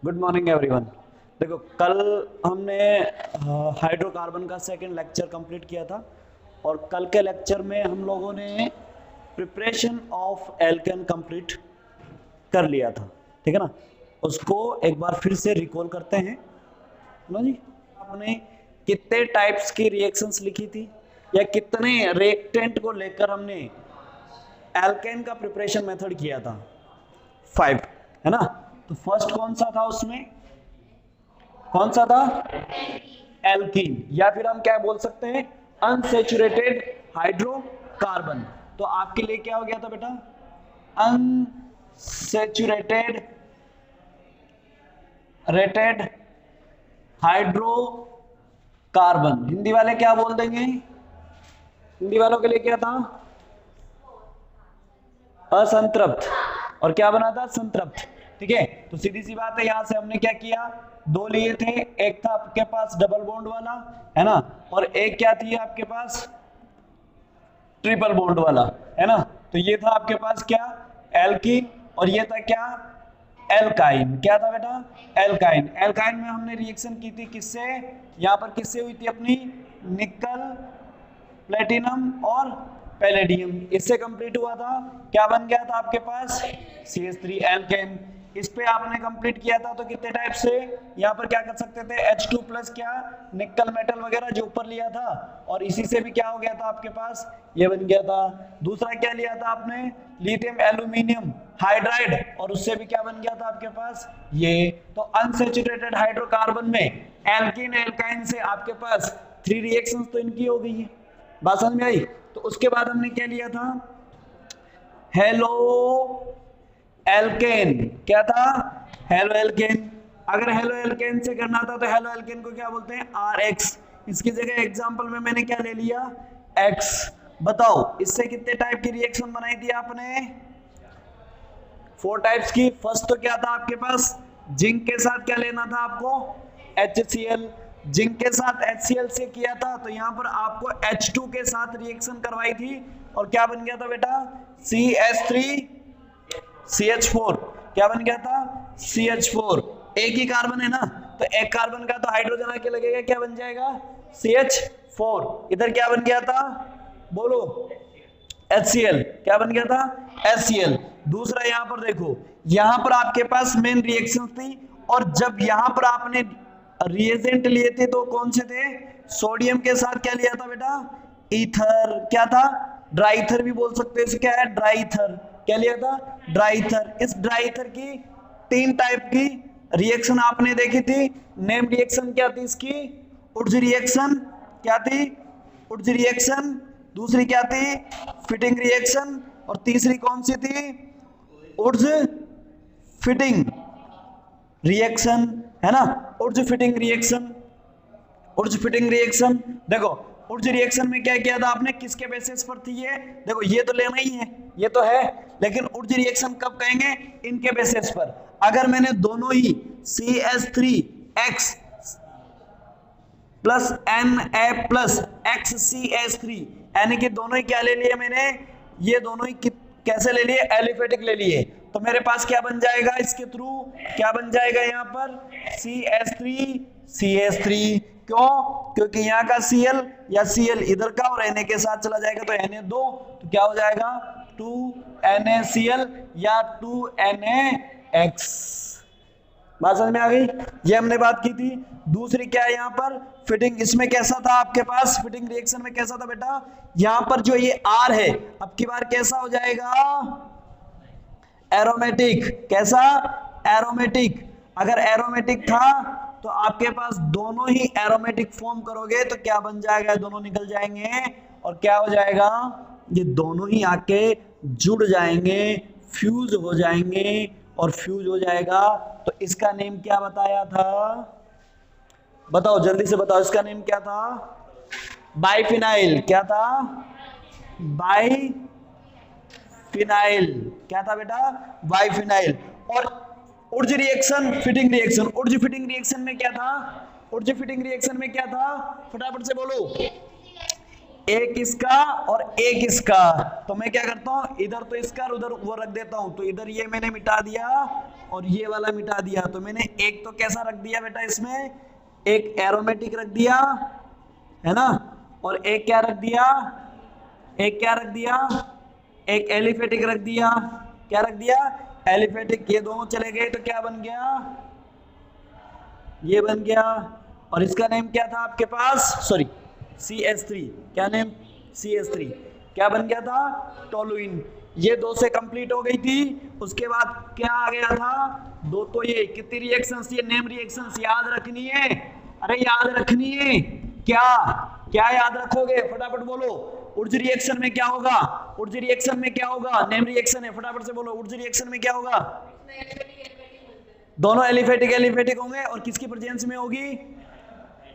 Good morning everyone. देखो, कल हमने हाइड्रोकार्बन का सेकंड लेक्चर कंप्लीट किया था और कल के लेक्चर में हम लोगों ने प्रिपरेशन ऑफ एल्केन कंप्लीट कर लिया था। ठीक है ना। उसको एक बार फिर से रिकॉल करते हैं ना जी। आपने कितने टाइप्स की रिएक्शंस लिखी थी या कितने रिएक्टेंट को लेकर हमने एल्केन का प्रिपरेशन मेथड किया था? 5, है ना। तो फर्स्ट कौन सा था उसमें? कौन सा था? एल्कीन, या फिर हम क्या बोल सकते हैं, अनसेचुरेटेड हाइड्रोकार्बन। तो आपके लिए क्या हो गया था बेटा? Unsaturated rated hydrocarbon. हिंदी वाले क्या बोल देंगे? हिंदी वालों के लिए क्या था? असंतृप्त। और क्या बना था? संतृप्त। ठीक है। तो सीधी सी बात है, यहां से हमने क्या किया, दो लिए थे। एक था आपके पास डबल बॉन्ड वाला, है ना, और एक क्या थी आपके पास? ट्रिपल बॉन्ड वाला, है ना। तो ये था आपके पास क्या? एल्कीन। और ये था क्या? एल्काइन। क्या था बेटा? एल्काइन। एल्काइन में हमने रिएक्शन की थी किससे? यहां पर किससे हुई थी अपनी? निकल, प्लेटिनम और पैलेडियम। इससे कंप्लीट हुआ था। क्या बन गया था आपके पास? CH3 alkene. इस पे आपने कंप्लीट किया था तो कितने टाइप से यहाँ पर क्या कर सकते थे? H2 प्लस क्या, निकल मेटल वगैरह जो ऊपर लिया था, और इसी से भी क्या हो गया था आपके पास? ये बन गया था। दूसरा क्या लिया था आपने? लिथियम एल्यूमिनियम हाइड्राइड, और उससे भी क्या बन गया था आपके पास? ये। तो अनसेचुरेटेड हाइड्रोकार्बन में एल्कीन एल्काइन से आपके पास 3 रिएक्शंस तो इनकी हो गई है। बात समझ में आई? तो उसके बाद हमने क्या लिया था? Halo alkane. क्या था? Halo alkane. अगर हेलो एल्केन से करना था तो हेलो एल्केन को क्या बोलते हैं? RX। इसकी जगह एग्जांपल में मैंने क्या ले लिया? X। बताओ इससे कितने टाइप की रिएक्शन बनाई थी आपने? 4 टाइप्स की। फर्स्ट तो क्या था आपके पास? जिंक के साथ क्या लेना था आपको? HCl। जिंक के साथ HCl से किया था तो यहां पर आपको H2 के साथ रिएक्शन करवाई थी और क्या बन गया था बेटा? CH3 CH4। क्या बन गया था? CH4। एक ही कार्बन है ना, तो एक कार्बन का तो हाइड्रोजन आके लगेगा, क्या बन जाएगा? CH4। इधर क्या बन गया था? बोलो। HCl। क्या बन गया था? HCl। दूसरा यहां पर देखो, यहां पर आपके पास मेन रिएक्शन थी, और जब यहां पर आपने रिएजेंट लिए थे तो कौन से थे? सोडियम के साथ क्या लिया था बेटा? ईथर। क्या था? ड्राईथर भी बोल सकते हैं। क्या है? ड्राईथर। क्या लिया था? ड्राईथर। इस ड्राईथर की 3 टाइप की रिएक्शन आपने देखी थी। नेम रिएक्शन क्या थी इसकी? उड्स रिएक्शन। क्या थी? उड्स रिएक्शन। दूसरी क्या थी? Fitting reaction. और तीसरी कौन सी थी? उड्स फिटिंग रिएक्शन, है ना। Wurtz Fittig reaction. Wurtz Fittig reaction. देखो, उड्स रिएक्शन में क्या किया था आपने? किसके बेसिस पर थी ये? देखो, ये तो लेना ही है, ये तो है, लेकिन उड्स रिएक्शन कब कहेंगे? इनके बेसिस पर। अगर मैंने दोनों ही CH3X plus Na plus XCH3, यानी कि दोनों ही क्या ले लिए मैंने? ये दोनों ही कैसे ले लिए? एलिफेटिक ले लिए। तो मेरे पास क्या बन जाएगा इसके थ्रू? क्या बन जाएगा यहाँ पर? CH3 क्यों? क्योंकि यहाँ का Cl या Cl इधर का और Na के साथ चला जाएगा तो Na2, तो क्या हो जाएगा? 2NaCl या 2NaX। बात समझ में आ गई? ये हमने बात की थी। दूसरी क्या है यहाँ पर? फिटिंग। इसमें कैसा था आपके पास? फिटिंग रिएक्शन में कैसा था बेटा? यहां पर जो ये R है, अब की बार कैसा हो जाएगा? एरोमेटिक। कैसा? एरोमेटिक। अगर एरोमेटिक था तो आपके पास दोनों ही एरोमेटिक फॉर्म करोगे तो क्या बन जाएगा? दोनों निकल जाएंगे और क्या हो जाएगा? ये दोनों ही आके जुड़ जाएंगे, फ्यूज हो जाएंगे, और फ्यूज हो जाएगा तो इसका नेम क्या बताया था? बताओ जल्दी से बताओ, इसका नेम क्या था? बाइफिनाइल। क्या था? बाइफिनाइल। क्या था बेटा? बाइफिनाइल। और उर्ज रिएक्शन, फिटिंग रिएक्शन। उर्ज फिटिंग रिएक्शन में क्या था? उर्ज फिटिंग रिएक्शन में क्या था? फटाफट से बोलो। एक इसका और एक इसका, तो मैं क्या करता हूं, इधर तो इसका और उधर वो रख देता हूं। तो इधर ये मैंने मिटा दिया और ये वाला मिटा दिया। तो मैंने एक तो कैसा रख दिया बेटा, इसमें एक एरोमेटिक रख दिया है ना, और एक क्या रख दिया, एक क्या रख दिया, एक एलिफेटिक रख दिया। क्या रख दिया, एलिफेटिक। ये दोनों चले गए तो क्या बन गया, ये बन गया। और इसका नेम क्या था आपके पास, सॉरी CH3। क्या नेम, CH3। क्या बन गया था, टोलुइन। ये दो से कंप्लीट हो गई थी। उसके बाद क्या आ गया था, दो तो ये कितनी रिएक्शंस, ये नेम रिएक्शंस याद रखनी है। अरे याद रखनी है, क्या क्या याद रखोगे, फटाफट बोलो। उर्ज रिएक्शन में क्या होगा, उर्ज रिएक्शन में क्या होगा, नेम रिएक्शन है, फटाफट से बोलो। उर्ज रिएक्शन में क्या होगा, दोनों एलिफेटिक एलिफेटिक होंगे। और किसकी प्रेजेंस में होगी,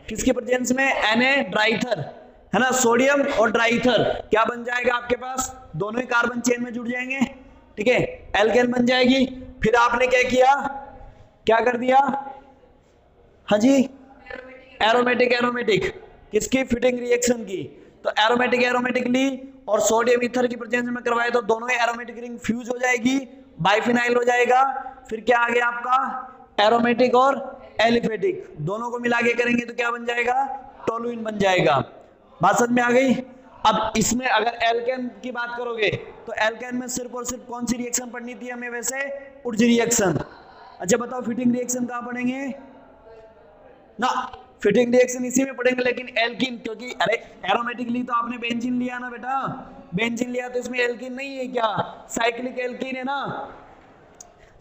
किसकी प्रेजेंस में, Na ड्राइथर है ना, सोडियम और ड्राइथर। क्या बन जाएगा आपके पास, दोनों ही कार्बन चेन में जुड़ जाएंगे, ठीक है, एल्केन बन जाएगी। फिर आपने क्या किया, क्या कर दिया, हाँ जी, एरोमेटिक एरोमेटिक, किसकी, फिटिंग रिएक्शन की। तो एरोमेटिक एरोमेटिक ली और सोडियम ईथर की प्रेजेंस में करवाए तो दोनों ही एरोमेटिक रिंग फ्यूज हो जाएगी, बाइफिनाइल हो जाएगा। फिर क्या आ गया आपका, एरोमेटिक और एलिफेटिक, दोनों को मिला के करेंगे तो क्या बन जाएगा, टोलुइन बन जाएगा। बात समझ में आ गई। अब इसमें अगर एल्केन की बात करोगे तो एल्केन में सिर्फ और सिर्फ कौन सी रिएक्शन पढ़नी थी हमें वैसे, उर्ज रिएक्शन। अच्छा बताओ फिटिंग रिएक्शन कहां पढ़ेंगे ना, फिटिंग रिएक्शन इसी में पढ़ेंगे, लेकिन एल्कीन, क्योंकि अरे एरोमेटिक ली तो आपने बेंजीन लिया ना बेटा, बेंजीन लिया तो इसमें एल्कीन नहीं है क्या, साइक्लिक एल्कीन है ना,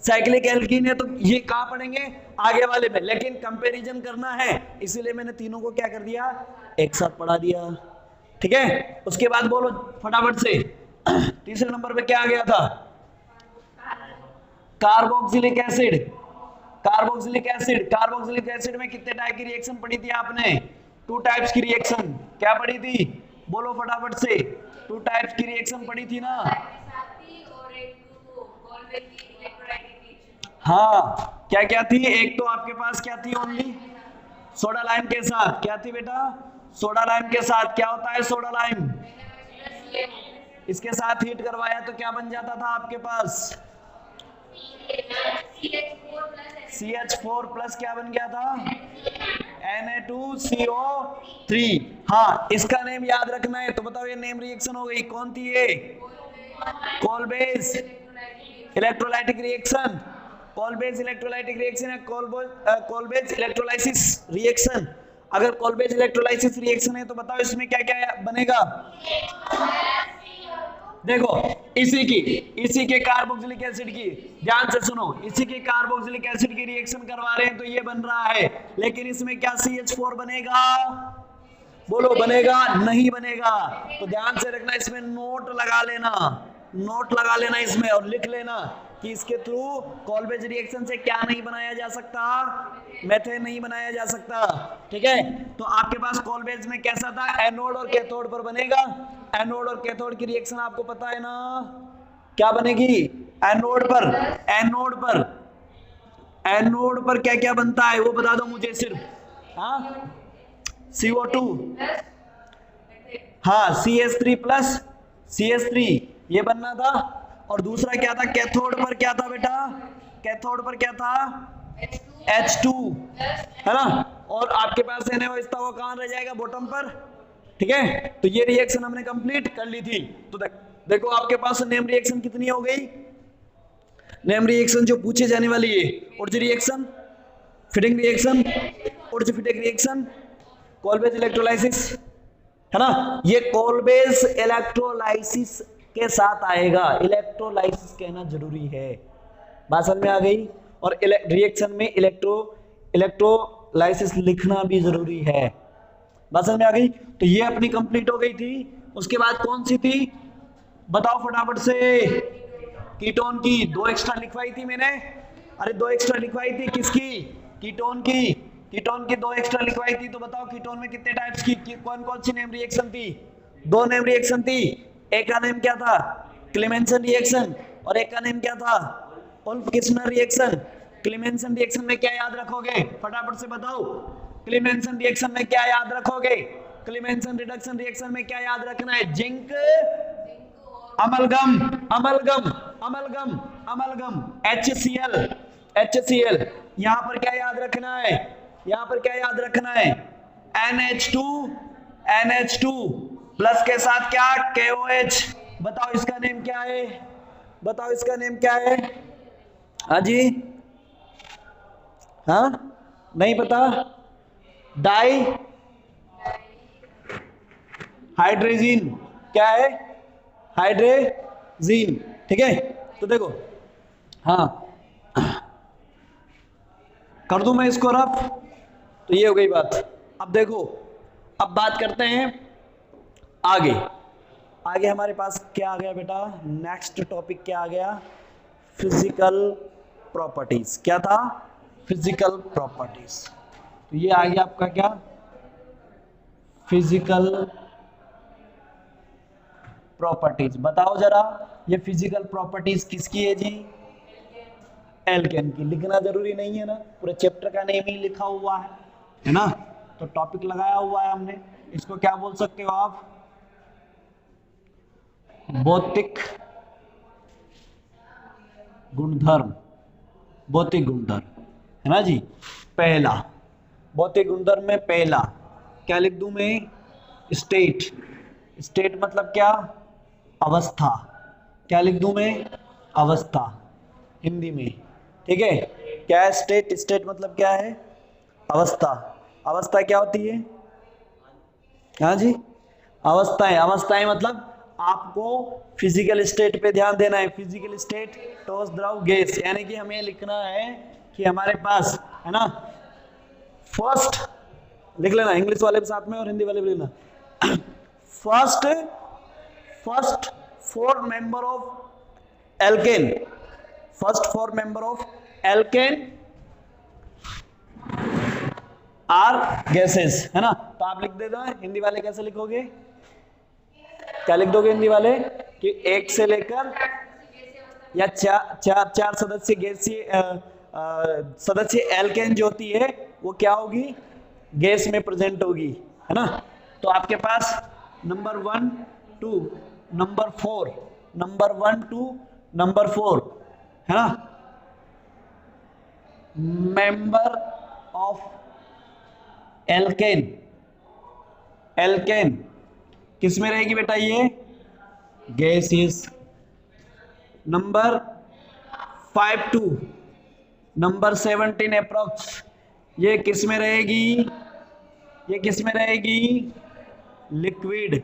साइक्लिक एल्कीन है। तो ये कहां पढ़ेंगे, आगे वाले में, लेकिन कंपैरिजन करना है इसीलिए मैंने तीनों को क्या कर दिया, एक साथ पढ़ा दिया, ठीक है। उसके बाद बोलो फटाफट से, तीसरे नंबर पे क्या आ गया था, carboxylic acid. Carboxylic acid, carboxylic acid में कितने टाइप की रिएक्शन पढ़ी थी आपने, 2 टाइप्स की रिएक्शन। क्या पढ़ी थी, बोलो फटाफट से, 2 टाइप्स की रिएक्शन पढ़ी थी ना, हाँ क्या क्या थी, एक तो आपके पास क्या थी, ओनली सोडा लाइम के साथ, क्या थी बेटा, सोडा लाइम के साथ। क्या होता है सोडा लाइम, इसके साथ हीट करवाया तो क्या बन जाता था आपके पास, CH4 प्लस क्या बन गया था, Na2CO3। हाँ इसका नेम याद रखना है। तो बताओ ये नेम रिएक्शन हो गई, कौन थी ये, कोलबेज इलेक्ट्रोलाइटिक रिएक्शन, कोलबेज इलेक्ट्रोलाइटिक रिएक्शन है, कोलबेज इलेक्ट्रोलाइसिस रिएक्शन। अगर कोलबेज इलेक्ट्रोलाइसिस रिएक्शन है तो बताओ इसमें क्या क्या बनेगा, देखो इसी के कार्बोक्सिलिक एसिड की, ध्यान से सुनो, इसी के कार्बोक्सिलिक एसिड की रिएक्शन करवा रहे हैं तो ये बन रहा है, लेकिन इसमें क्या CH4 बनेगा, बोलो बनेगा, नहीं बनेगा। तो ध्यान से रखना, इसमें नोट लगा लेना, नोट लगा लेना इसमें, और लिख लेना कि इसके थ्रू कोलबेज रिएक्शन से क्या नहीं बनाया जा सकता, मेथेन नहीं बनाया जा सकता, ठीक है। तो आपके पास कोलबेज में कैसा था, एनोड और कैथोड पर बनेगा। एनोड और कैथोड की रिएक्शन आपको पता है ना, क्या बनेगी, एनोड पर, एनोड पर, एनोड पर क्या क्या बनता है वो बता दो मुझे सिर्फ, हाँ CO2, हाँ CH3 प्लस CH3 ये बनना था। और दूसरा क्या था, कैथोड पर क्या था बेटा, कैथोड पर क्या था, H2 है ना, और आपके पास NaOH था वो कहां रह जाएगा, बॉटम पर, ठीक है। तो ये रिएक्शन हमने कंप्लीट कर ली थी। तो देखो आपके पास नेम रिएक्शन कितनी हो गई, नेम रिएक्शन जो पूछे जाने वाली है, उर्ज रिएक्शन, फिटिंग रिएक्शन, उर्ज फिटिंग रिएक्शन, कोलबेज इलेक्ट्रोलाइसिस है ना। ये कोलबेज इलेक्ट्रोलाइसिस के साथ आएगा, इलेक्ट्रोलाइसिस कहना जरूरी है, बात समझ में आ गई। और रिएक्शन में इलेक्ट्रोलाइसिस लिखना भी जरूरी है, बात समझ में आ गई। तो ये अपनी कंप्लीट हो गई थी। उसके बाद कौन सी थी बताओ फटाफट से, कीटोन की, 2 एक्स्ट्रा लिखवाई थी मैंने, अरे 2 एक्स्ट्रा लिखवाई थी, किसकी, कीटोन की, कीटोन की 2 एक्स्ट्रा लिखवाई थी। तो बताओ कीटोन में कितने टाइप्स की, कौन कौन सी नेम रिएक्शन थी, 2 नेम रिएक्शन थी। एक का नेम क्या था, क्लेमेंसन रिएक्शन, और एक का नेम क्या था, उल्फ-किर्चनर रिएक्शन। क्लेमेंसन रिएक्शन में क्या याद रखोगे फटाफट से बताओ, क्लेमेंसन रिएक्शन में क्या याद रखोगे, क्लीमेंसन रिडक्शन रिएक्शन में क्या याद रखना है? Zinc amalgam, amalgam, amalgam, amalgam, HCl, HCl। यहां पर क्या याद रखना है? यहां पर क्या याद रखना है? NH2, NH2 प्लस के साथ क्या? KOH। बताओ इसका नेम क्या है? बताओ इसका नेम क्या है? हाँ जी, हाँ नहीं पता? डाई हाइड्रोजीन, क्या है? हाइड्रोजीन, ठीक है। तो देखो, हाँ कर दूं मैं इसको रफ? तो ये हो गई बात। अब देखो, अब बात करते हैं आगे। आगे हमारे पास क्या आ गया बेटा? नेक्स्ट टॉपिक क्या आ गया? Physical properties. क्या था? Physical properties. तो ये आ गया आपका क्या? Physical properties. बताओ जरा, ये फिजिकल प्रॉपर्टीज किसकी है जी? एल्केन की। लिखना जरूरी नहीं है ना, पूरे चैप्टर का नेम ही लिखा हुआ है ना। तो टॉपिक लगाया हुआ है हमने। इसको क्या बोल सकते हो आप? भौतिक गुणधर्म, भौतिक गुणधर्म, है ना जी। पहला भौतिक गुणधर्म में पहला क्या लिख दूं मैं? स्टेट। स्टेट मतलब क्या? अवस्था। क्या लिख दूं मैं? अवस्था, हिंदी में, ठीक है। क्या है स्टेट? स्टेट मतलब क्या है? अवस्था। अवस्था क्या होती है? हाँ जी, अवस्थाएं। अवस्थाएं मतलब आपको फिजिकल स्टेट पे ध्यान देना है। फिजिकल स्टेट ठोस, द्रव, गैस। यानी कि हमें लिखना है कि हमारे पास, है ना, फर्स्ट लिख लेना, इंग्लिश वाले भी साथ में और हिंदी वाले भी लिखना। First first 4 member of alkane, first 4 member of alkane are gases, है ना। तो आप लिख देना, हिंदी वाले कैसे लिखोगे? क्या लिख दोगे हिंदी वाले? कि एक से लेकर या चार सदस्य गैसीय सदस्य एल्केन जो होती है वो क्या होगी? गैस में प्रेजेंट होगी, है ना। तो आपके पास नंबर 1 2 नंबर 4, नंबर 1 2 नंबर 4, है ना, मेंबर ऑफ एल्केन। एल्केन किस में रहेगी बेटा? ये गैसेस। नंबर 5 2 नंबर 17 अप्रोक्स, ये किस में रहेगी? ये किस में रहेगी? लिक्विड,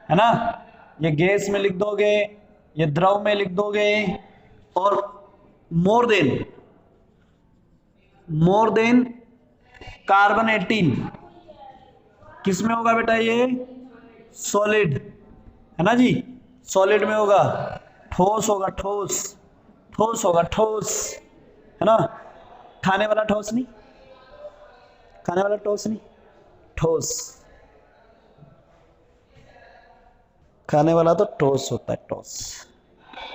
है ना। ये गैस में लिख दोगे, ये द्रव में लिख दोगे। और मोर देन कार्बन 18 किस में होगा बेटा? ये सॉलिड, है ना जी, सॉलिड में होगा। ठोस होगा, ठोस, ठोस होगा, ठोस, है ना। खाने वाला ठोस नहीं, खाने वाला ठोस नहीं, ठोस। खाने वाला तो ठोस होता है, ठोस,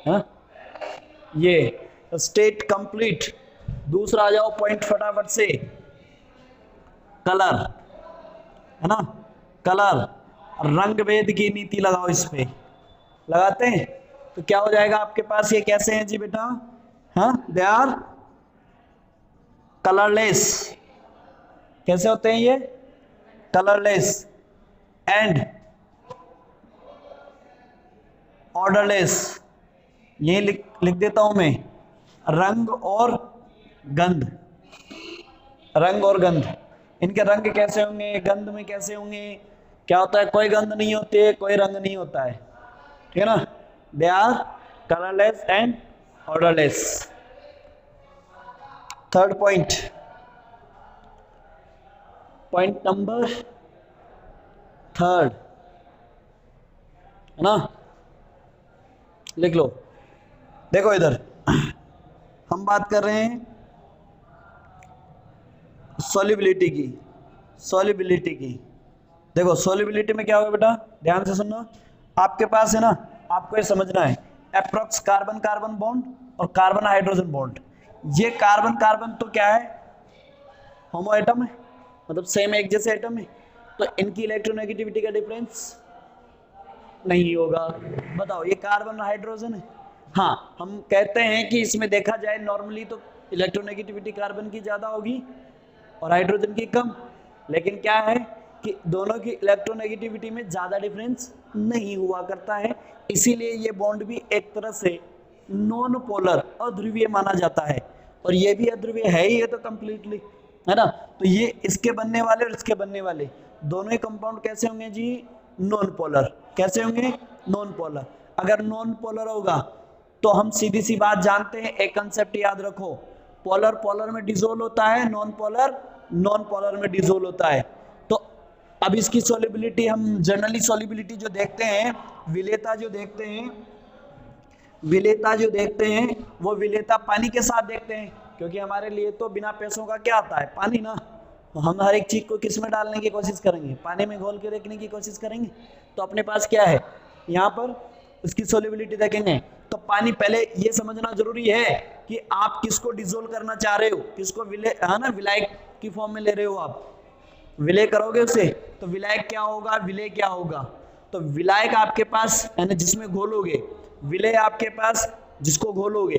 है ना। ये स्टेट कंप्लीट। दूसरा आ जाओ पॉइंट फटाफट से, कलर, है ना। कलर, रंग भेद की नीति लगाओ इस पे। लगाते हैं तो क्या हो जाएगा आपके पास? ये कैसे हैं जी बेटा? हाँ, दे आर कलरलेस। कैसे होते हैं ये? Colourless and odourless. ये लिख देता हूं मैं, रंग और गंध। रंग और गंध, इनके रंग कैसे होंगे, गंध में कैसे होंगे? क्या होता है? कोई गंध नहीं होती है, कोई रंग नहीं होता है, ठीक है ना। They are colourless and odourless. Third point, point number 3, है ना, लिख लो। देखो इधर हम बात कर रहे हैं सॉल्युबिलिटी की, सॉल्युबिलिटी की। देखो सॉल्युबिलिटी में क्या होगा बेटा? ध्यान से सुनना। आपके पास है ना, आपको ये समझना है, अप्रॉक्स कार्बन कार्बन बॉन्ड और कार्बन हाइड्रोजन बॉन्ड। ये कार्बन कार्बन तो क्या है? होमो एटम है, मतलब सेम एक जैसे एटम है। तो इनकी इलेक्ट्रोनेगेटिविटी का डिफरेंस नहीं होगा। बताओ ये कार्बन और हाइड्रोजन है। हाँ, हम कहते हैं कि इसमें देखा जाए नॉर्मली तो इलेक्ट्रोनेगेटिविटी कार्बन की ज्यादा होगी और हाइड्रोजन की कम, लेकिन क्या है कि दोनों की इलेक्ट्रोनेगेटिविटी में ज्यादा डिफरेंस नहीं हुआ करता है, इसीलिए ये बॉन्ड भी एक तरह से नॉन पोलर अध्रुवीय माना जाता है। और ये भी अध्रुवीय है ही, ये तो कंप्लीटली है ना। तो ये इसके बनने वाले और इसके बनने वाले दोनों ही कंपाउंड कैसे होंगे जी? Non polar. कैसे होंगे? Non polar. अगर नॉन पोलर होगा तो हम सीधी सी बात जानते हैं, एक कंसेप्ट याद रखो, पोलर पोलर में डिसोल्व होता है, नॉन पोलर नॉन पोलर में डिसोल्व होता है। तो अब इसकी सॉल्युबिलिटी हम जनरली सॉल्युबिलिटी जो देखते हैं, विलेयता जो देखते हैं, विलेयता जो देखते हैं वो विलेयता पानी के साथ देखते हैं, क्योंकि हमारे लिए तो बिना पैसों का क्या आता है? पानी ना। तो हम हर एक चीज को किस में डालने की कोशिश करेंगे? पानी में घोल के देखने की कोशिश करेंगे। तो अपने पास क्या है यहाँ पर, उसकी सॉल्युबिलिटी देखेंगे। तो पानी, पहले ये समझना जरूरी है कि आप किसको डिसोल्व करना चाह रहे हो, किसको विलय, है ना, विलायक की फॉर्म में ले रहे हो। आप विलय करोगे उसे तो विलायक क्या होगा, विलय क्या होगा? तो विलायक आपके पास है ना जिसमें घोलोगे, विलय आपके पास जिसको घोलोगे।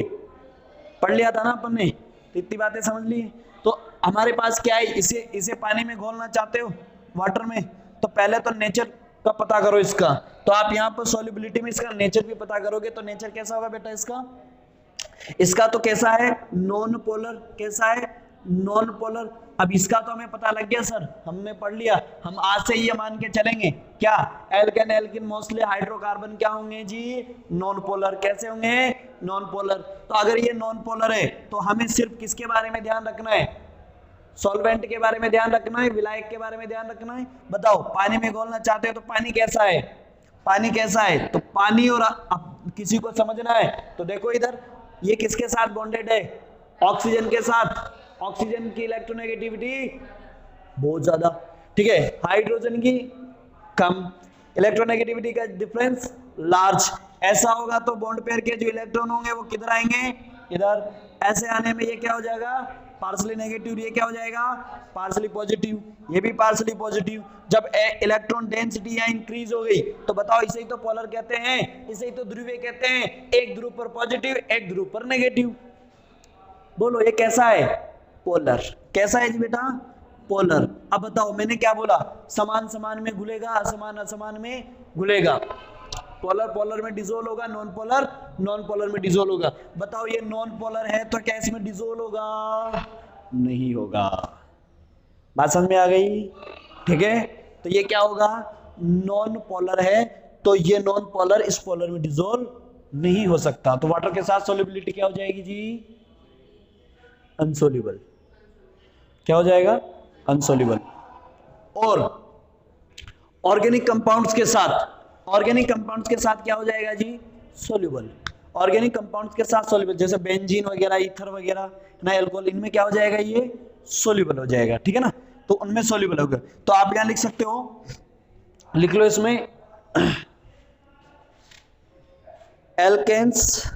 पढ़ लिया था ना अपन ने, तो इतनी बातें समझ ली। तो हमारे पास क्या है, इसे पानी में घोलना चाहते हो, वाटर में, तो पहले तो नेचर का पता करो इसका। तो आप यहाँ पर सॉल्युबिलिटी में इसका नेचर भी पता करोगे, तो नेचर कैसा होगा बेटा इसका? इसका तो कैसा है? Non polar. कैसा है? Non polar. अब इसका तो हमें पता लग गया सर, हमने पढ़ लिया। हम आज से ये मान के चलेंगे क्या, एल्केन एल्किन मोस्टली हाइड्रोकार्बन क्या होंगे जी? Non polar. कैसे होंगे? Non polar. तो अगर ये नॉन पोलर है तो हमें सिर्फ किसके बारे में ध्यान रखना है? सॉल्वेंट के बारे में ध्यान रखना है, विलायक के बारे में ध्यान रखना है। बताओ, पानी में घोलना चाहते हो तो पानी कैसा है? पानी कैसा है? तो पानी, और किसी को समझना है तो देखो इधर, ये किसके साथ बॉन्डेड है? ऑक्सीजन के साथ। ऑक्सीजन की इलेक्ट्रोनेगेटिविटी बहुत ज्यादा, ठीक है, हाइड्रोजन की कम। इलेक्ट्रोनेगेटिविटी का डिफरेंस लार्ज। ऐसा होगा तो बॉन्ड पेयर के जो इलेक्ट्रॉन होंगे वो किधर आएंगे? इधर। ऐसे आने में ये क्या हो जाएगा? Partially negative. ये क्या हो जाएगा? Partially positive. ये भी पार्शली पॉजिटिव। जब इलेक्ट्रॉन डेंसिटी यहाँ इंक्रीज हो गई तो बताओ, इसे ही तो पोलर कहते हैं, इसे ही तो ध्रुवीय कहते हैं। एक ध्रुव पर पॉजिटिव, एक ध्रुव पर नेगेटिव। बोलो ये कैसा है? पोलर। कैसा है जी बेटा? पोलर। अब बताओ, मैंने क्या बोला? समान समान में घुलेगा, असमान असमान में घुलेगा। पोलर पोलर में डिसोल्व होगा, नॉन पोलर नॉन पोलर में डिसोल्व होगा। बताओ ये नॉन पोलर है तो क्या इसमें डिसोल्व होगा? नहीं होगा। बात समझ में आ गई? ठीक है, तो ये क्या होगा? नॉन पोलर है, तो ये नॉन पोलर इस पोलर में डिसोल्व नहीं हो सकता। तो वाटर के साथ सॉल्युबिलिटी क्या हो जाएगी जी? अनसोल्युबल। क्या हो जाएगा? अनसोल्युबल। और ऑर्गेनिक कंपाउंड्स के साथ, ऑर्गेनिक कंपाउंड्स के साथ क्या हो जाएगा जी? सोल्यूबल। ऑर्गेनिक कंपाउंड्स के साथ सोल्यूबल, जैसे बेंजीन वगैरह, ईथर वगैरह ना, एल्कोहल, इनमें क्या हो जाएगा? ये सोल्यूबल हो जाएगा। ठीक है ना, तो उनमें सोल्यूबल होगा। तो आप यहां लिख सकते हो, लिख लो इसमें, alkanes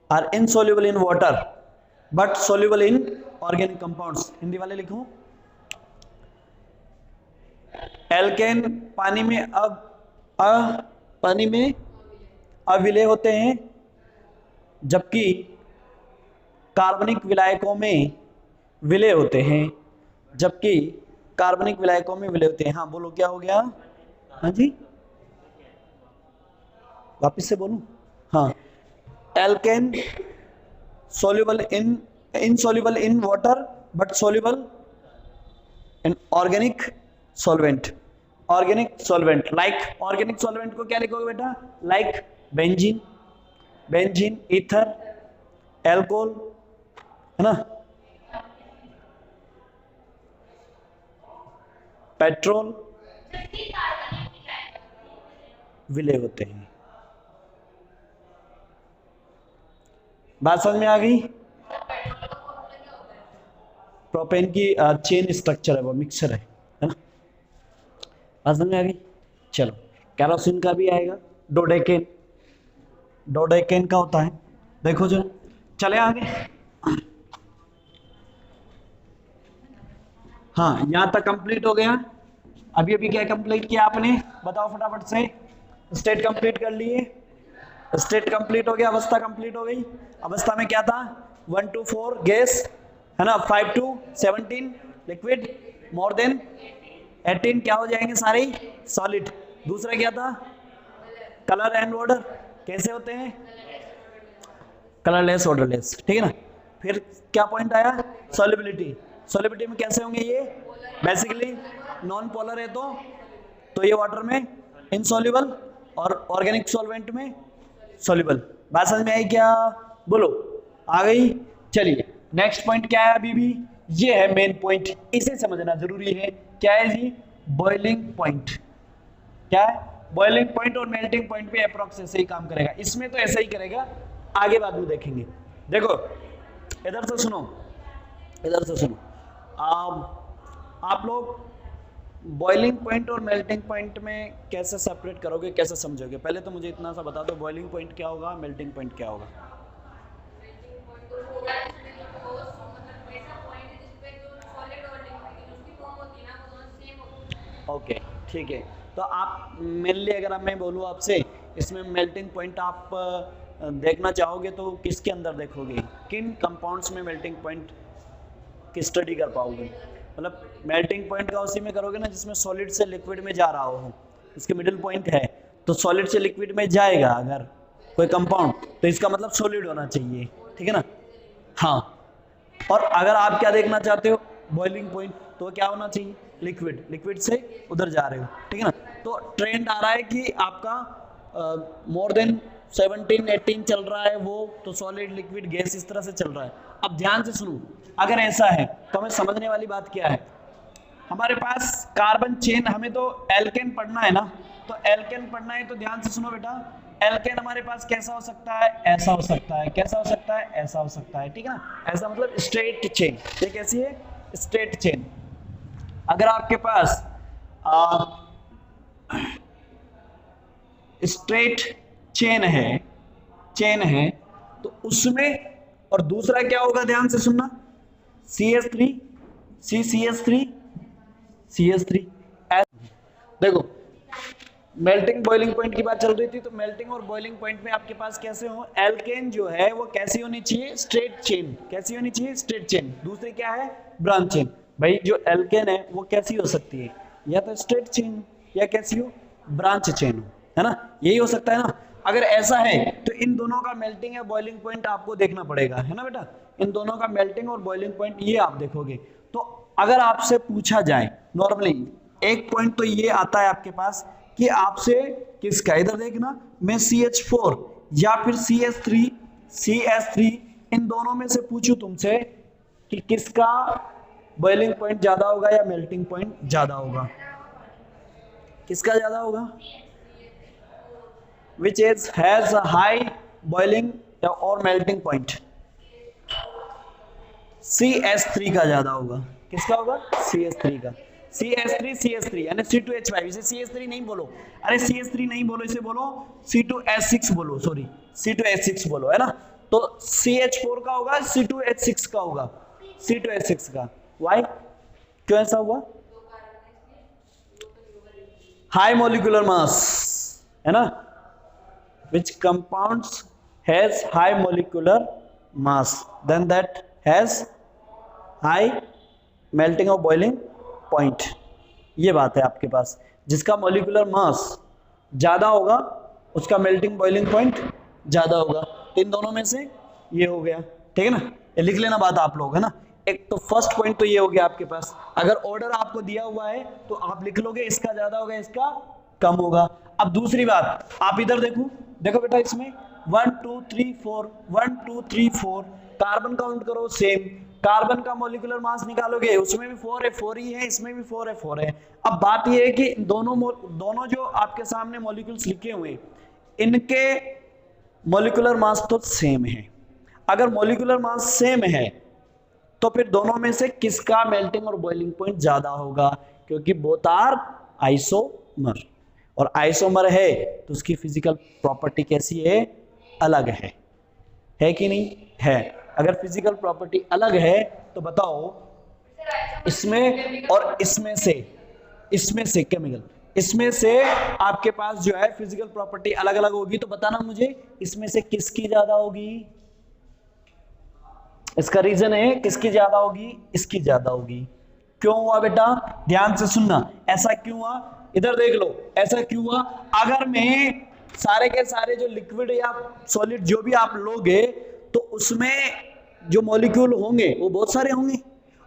are insoluble in water but soluble in organic compounds. Hindi वाले लिखो, एल्केन पानी में पानी में अविलय होते हैं, जबकि कार्बनिक विलायकों में विलय होते हैं। जबकि कार्बनिक विलायकों में विलय होते हैं। हाँ बोलो, क्या हो गया? हाँ जी, वापस से बोलूं? हाँ, alkene soluble in insoluble in water but soluble in organic solvent। organic solvent like, organic solvent को क्या लिखोगे बेटा? like benzene, benzene, ether, alcohol, है ना, पेट्रोल, विलय होते हैं। बात समझ में आ गई? प्रोपेन की चेन स्ट्रक्चर है, वो मिक्सचर है ना। बात समझ में आ गई? चलो, कैरोसिन का भी आएगा, डोडेकेन, डोडेकेन का होता है। देखो जो, चले आगे। हाँ, यहां तक कंप्लीट हो गया। अभी अभी क्या कंप्लीट किया आपने, बताओ फटाफट से। स्टेट कंप्लीट कर लिए, स्टेट कंप्लीट हो गया, अवस्था कंप्लीट हो गई। अवस्था में क्या था, 1 to 4 गैस है ना, 5 to 17 लिक्विड, मोर देन 18 क्या हो जाएंगे सारे सॉलिड। दूसरा क्या था, कलर एंड ऑर्डर, कैसे होते हैं, कलरलेस ऑर्डरलेस, ठीक है ना। फिर क्या पॉइंट आया, सॉल्युबिलिटी, सॉल्युबिलिटी में कैसे होंगे ये, बेसिकली नॉन पोलर है तो ये वाटर में इनसॉल्युबल और ऑर्गेनिक सॉल्वेंट में सॉल्युबल। बात समझ में आई क्या, बोलो आ गई। चलिए नेक्स्ट पॉइंट क्या है, अभी भी ये है मेन पॉइंट, इसे समझना जरूरी है। क्या है जी, बॉइलिंग पॉइंट। क्या है, बॉइलिंग पॉइंट और मेल्टिंग पॉइंट भी अप्रोक्स ऐसे ही काम करेगा, इसमें तो ऐसा ही करेगा, आगे बाद में देखेंगे। देखो इधर से सुनो, इधर से सुनो, आप लोग बॉइलिंग पॉइंट और मेल्टिंग पॉइंट में कैसे सेपरेट करोगे, कैसे समझोगे, पहले तो मुझे इतना सा बता दो, बॉइलिंग पॉइंट क्या होगा, मेल्टिंग पॉइंट क्या होगा। ओके ठीक है, तो आप मेनली अगर मैं बोलूँ आपसे, इसमें मेल्टिंग पॉइंट आप देखना चाहोगे तो किसके अंदर देखोगे, किन कंपाउंड्स में मेल्टिंग पॉइंट की स्टडी कर पाओगे। मतलब मेल्टिंग पॉइंट का उसी में करोगे ना जिसमें सॉलिड से लिक्विड में जा रहा हो, इसके मिडिल पॉइंट है तो सॉलिड से लिक्विड में जाएगा अगर कोई कंपाउंड, तो इसका मतलब सॉलिड होना चाहिए, ठीक है ना। हाँ, और अगर आप क्या देखना चाहते हो, बॉइलिंग पॉइंट, तो क्या होना चाहिए, लिक्विड, लिक्विड से उधर जा रहे हो, ठीक है ना। तो ट्रेंड आ रहा है कि आपका मोर देन 17-18 चल रहा है वो, तो सॉलिड लिक्विड गैस इस तरह से चल रहा है। अब ध्यान से सुनो, अगर ऐसा है तो हमें समझने वाली बात क्या है, हमारे पास कार्बन चेन, हमें तो एल्केन पढ़ना है ना, तो एल्केन पढ़ना है तो ध्यान से सुनो बेटा, एल्केन हमारे पास कैसा हो सकता है, ऐसा हो सकता है, कैसा हो सकता है, ऐसा हो सकता है, ठीक है ना। ऐसा मतलब स्ट्रेट चेन, ये कैसी है, स्ट्रेट चेन। अगर आपके पास स्ट्रेट चेन है तो उसमें, और दूसरा क्या होगा, ध्यान से सुनना, CH3 CCH3 CH3। देखो मेल्टिंग बॉइलिंग पॉइंट की बात चल रही थी, तो मेल्टिंग और बॉइलिंग पॉइंट में आपके पास कैसे हो, एल्केन जो है वो कैसी होनी चाहिए, स्ट्रेट चेन, कैसी होनी चाहिए, स्ट्रेट चेन। दूसरी क्या है, ब्रांच चेन। भाई जो एल्केन है वो कैसी हो सकती है, या तो स्ट्रेट चेन या कैसी हो, ब्रांच चेन हो, है ना, यही हो सकता है ना। अगर ऐसा है तो इन दोनों का मेल्टिंग या बॉइलिंग पॉइंट आपको देखना पड़ेगा, है ना बेटा, इन दोनों का मेल्टिंग और बॉइलिंग पॉइंट ये आप देखोगे। तो अगर आपसे पूछा जाए नॉर्मली, एक पॉइंट तो ये आता है आपके पास कि आपसे किसका, इधर देखना, मैं CH4 या फिर CH3 इन दोनों में से पूछूं तुमसे कि किसका बॉइलिंग पॉइंट ज्यादा होगा या मेल्टिंग पॉइंट ज्यादा होगा, किसका ज्यादा होगा, which is has a high boiling or melting point, CH3 का ज्यादा होगा, किसका होगा, CH3 का, CH3 यानी C2H5, इसे CH3 नहीं बोलो, अरे CH3 नहीं बोलो, इसे बोलो C2H6 बोलो, सॉरी C2H6 बोलो, है ना। तो CH4 का होगा, C2H6 का होगा, C2H6 का, वाई, क्यों ऐसा हुआ, हाई मोलिकुलर मास, है ना, which compounds has high molecular mass, then that has high melting or boiling point। ये बात है आपके पास, जिसका मोलिकुलर मास ज्यादा होगा उसका मेल्टिंग बॉइलिंग पॉइंट ज्यादा होगा। इन दोनों में से ये हो गया, ठीक है ना, ये लिख लेना बात आप लोग, है ना। एक तो फर्स्ट पॉइंट तो ये हो गया आपके पास, अगर ऑर्डर आपको दिया हुआ है तो आप लिख लोगे इसका ज्यादा होगा, इसका कम होगा। अब दूसरी बात, आप इधर देखो, देखो बेटा, इसमें 1 2 3 4 1 2 3 4 कार्बन काउंट करो, सेम कार्बन का मॉलिक्यूलर मास निकालोगे, उसमें भी 4 है, 4 ही है, इसमें भी 4 है, 4 है। अब बात ये है कि दोनों जो आपके सामने मॉलिक्यूल्स लिखे हुए इनके मॉलिक्यूलर मास तो सेम है। अगर मॉलिक्यूलर मास सेम है तो फिर दोनों में से किसका मेल्टिंग और बॉइलिंग पॉइंट ज्यादा होगा, क्योंकि बोथ आर आइसोमर, और आइसोमर है तो उसकी फिजिकल प्रॉपर्टी कैसी है, अलग है कि नहीं है। अगर फिजिकल प्रॉपर्टी अलग है तो बताओ इसमें और इसमें से इसमें से केमिकल, इसमें से आपके पास जो है फिजिकल प्रॉपर्टी अलग अलग होगी, तो बताना मुझे इसमें से किसकी ज्यादा होगी। इसका रीजन है किसकी ज्यादा होगी, इसकी ज्यादा होगी। क्यों हुआ बेटा, ध्यान से सुनना, ऐसा क्यों हुआ, इधर देख लो, ऐसा क्यों हुआ। अगर मैं सारे के सारे जो लिक्विड या सॉलिड जो भी आप लोगे, तो उसमें जो मॉलिक्यूल होंगे वो बहुत सारे होंगे,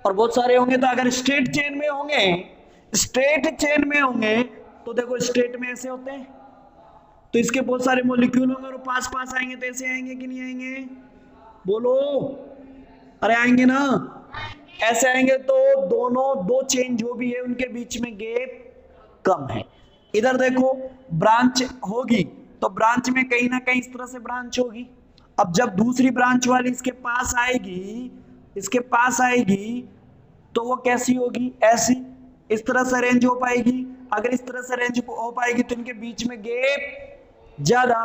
और बहुत सारे होंगे तो अगर स्ट्रेट चेन में होंगे, स्ट्रेट चेन में होंगे, तो देखो स्ट्रेट में ऐसे होते हैं, तो इसके बहुत सारे मॉलिक्यूल होंगे और पास पास आएंगे तो ऐसे आएंगे कि नहीं आएंगे, बोलो, अरे आएंगे ना, ऐसे आएंगे, तो दोनों दो चेन जो भी है उनके बीच में गैप कम है। इधर देखो ब्रांच होगी तो ब्रांच में कहीं ना कहीं इस तरह से ब्रांच होगी। अब जब दूसरी ब्रांच वाली इसके पास आएगी, इसके पास आएगी, तो वो कैसी होगी, ऐसी, इस तरह से अरेंज हो पाएगी। अगर इस तरह से अरेंज हो पाएगी तो इनके बीच में गैप ज्यादा,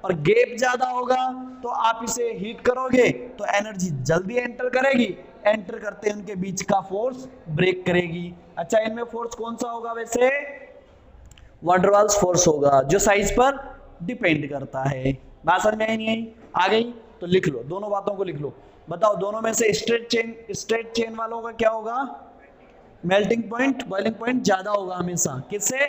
और गैप ज्यादा होगा तो आप इसे हीट करोगे तो एनर्जी जल्दी एंटर करेगी, एंटर करते हैं उनके बीच का फोर्स ब्रेक करेगी। अच्छा, इनमें फोर्स कौन सा होगा वैसे, वैन डर वाल्स फोर्स होगा, जो साइज पर डिपेंड करता है। बात समझ में आई नहीं आई, आ गई तो लिख लो, दोनों बातों को लिख लो। बताओ दोनों में से स्ट्रेट चेन वालों का क्या होगा, मेल्टिंग पॉइंट, बॉइलिंग पॉइंट ज्यादा होगा हमेशा, किससे,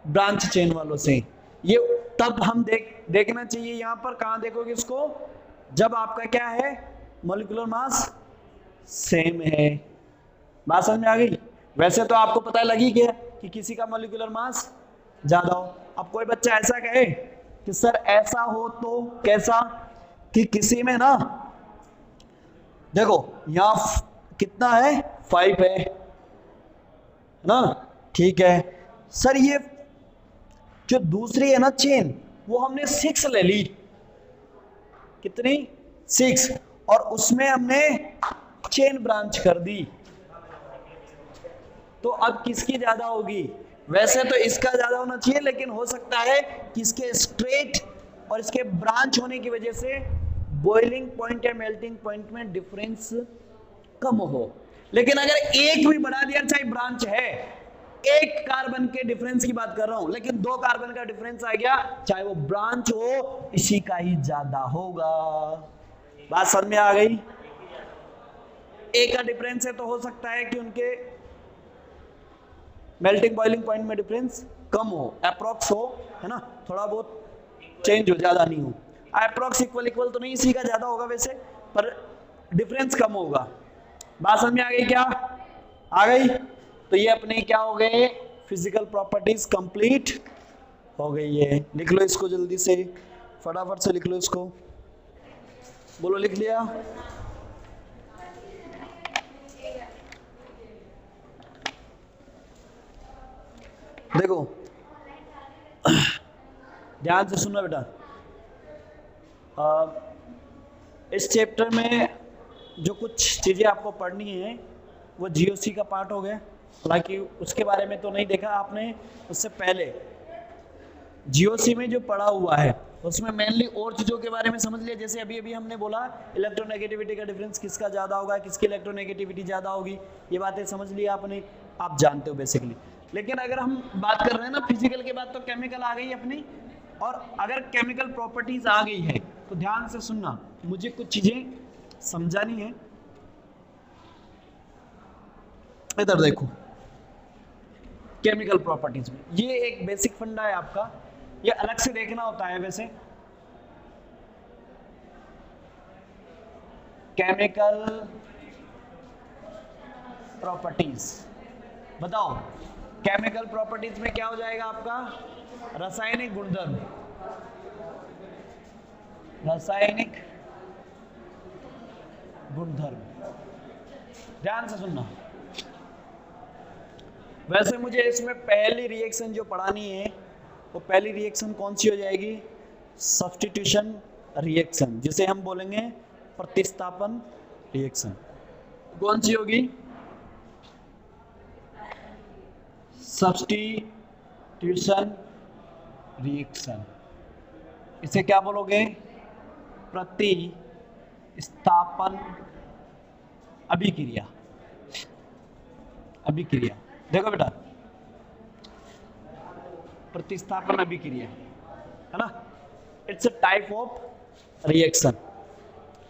ब्रांच चेन वालों से। ये तब हम देखना चाहिए यहां पर, कहां देखोगे इसको, जब आपका क्या है, मॉलिक्यूलर मास सेम है। बात समझ में आ गई। वैसे तो आपको पता लगी गया कि किसी का मॉलिक्यूलर मास ज्यादा हो। अब कोई बच्चा ऐसा कहे कि सर ऐसा हो तो कैसा, कि किसी में ना देखो यहां कितना है, 5 है ना, ठीक है सर, ये जो दूसरी है ना चेन, वो हमने 6 ले ली, कितनी, 6, और उसमें हमने चेन ब्रांच कर दी, तो अब किसकी ज्यादा होगी, वैसे तो इसका ज्यादा होना चाहिए, लेकिन हो सकता है कि इसके स्ट्रेट और इसके ब्रांच होने की वजह से बॉइलिंग पॉइंट या मेल्टिंग पॉइंट में डिफरेंस कम हो। लेकिन अगर एक भी बढ़ा दिया, चाहे ब्रांच है, एक कार्बन के डिफरेंस की बात कर रहा हूं, लेकिन 2 कार्बन का डिफरेंस आ गया, चाहे वो ब्रांच हो, इसी का ही ज्यादा होगा। बात समझ में आ गई। एक का डिफरेंस है तो हो सकता है कि उनके मेल्टिंग बॉइलिंग पॉइंट में डिफरेंस कम हो, अप्रोक्स हो, है ना, थोड़ा बहुत चेंज हो, ज्यादा नहीं हो। अप्रोक्स इक्वल तो नहीं, इसी का ज्यादा होगा वैसे, पर डिफरेंस कम होगा। बात समझ में आ गई क्या, आ गई। तो ये अपने क्या हो गए, फिजिकल प्रॉपर्टीज कंप्लीट हो गई है। लिख लो इसको जल्दी से, फटाफट से लिख लो इसको, बोलो लिख लिया। देखो ध्यान से सुनना बेटा, इस चैप्टर में जो कुछ चीजें आपको पढ़नी है वो जीओसी का पार्ट हो गया, हालांकि उसके बारे में तो नहीं देखा आपने, उससे पहले जीओसी में जो पढ़ा हुआ है उसमें मेनली और चीजों के बारे में समझ लिया। जैसे अभी अभी हमने बोला इलेक्ट्रोनेगेटिविटी का डिफरेंस किसका ज्यादा होगा, किसकी इलेक्ट्रोनेगेटिविटी ज्यादा होगी, ये बातें समझ ली आपने, आप जानते हो बेसिकली। लेकिन अगर हम बात कर रहे हैं ना फिजिकल के बाद, तो केमिकल आ गई अपनी, और अगर केमिकल प्रॉपर्टीज आ गई है तो ध्यान से सुनना, मुझे कुछ चीजें समझानी है। इधर देखो, केमिकल प्रॉपर्टीज में ये एक बेसिक फंडा है आपका, ये अलग से देखना होता है वैसे। केमिकल प्रॉपर्टीज, बताओ केमिकल प्रॉपर्टीज में क्या हो जाएगा आपका, रासायनिक गुणधर्म, रासायनिक गुणधर्म, ध्यान से सुनना। वैसे मुझे इसमें पहली रिएक्शन जो पढ़ानी है वो पहली रिएक्शन कौन सी हो जाएगी, सब्स्टिट्यूशन रिएक्शन, जिसे हम बोलेंगे प्रतिस्थापन रिएक्शन। कौन सी होगी, सब्स्टिट्यूशन रिएक्शन। इसे क्या बोलोगे, प्रतिस्थापन अभिक्रिया। अभिक्रिया देखो बेटा, प्रतिस्थापन अभिक्रिया, है ना। It's a type of reaction,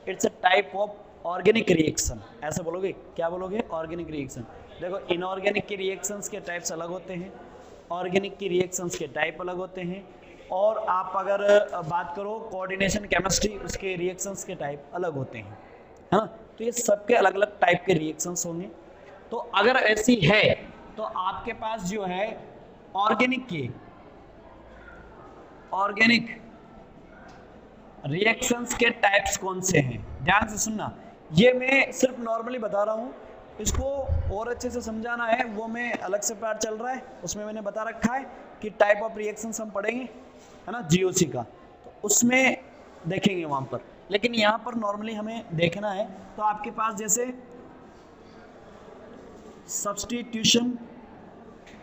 it's a type of organic reaction. ऐसे बोलोगे, क्या बोलोगे? Organic reaction. देखो इनऑर्गेनिक के रिएक्शंस के टाइप्स अलग होते हैं, ऑर्गेनिक के रिएक्शंस के टाइप अलग होते हैं, और आप अगर बात करो कोऑर्डिनेशन केमिस्ट्री, उसके रिएक्शंस के टाइप अलग होते हैं, है ना। तो ये सबके अलग अलग टाइप के रिएक्शंस होंगे। तो अगर ऐसी है तो आपके पास जो है ऑर्गेनिक के ऑर्गेनिक रिएक्शंस के टाइप्स कौन से हैं, ध्यान से सुनना। ये मैं सिर्फ नॉर्मली बता रहा हूँ, इसको और अच्छे से समझाना है वो मैं अलग से पार्ट चल रहा है, उसमें मैंने बता रखा है कि टाइप ऑफ रिएक्शंस हम पढ़ेंगे, है ना, जीओसी का, तो उसमें देखेंगे वहां पर। लेकिन यहाँ पर नॉर्मली हमें देखना है। तो आपके पास जैसे सब्स्टिट्यूशन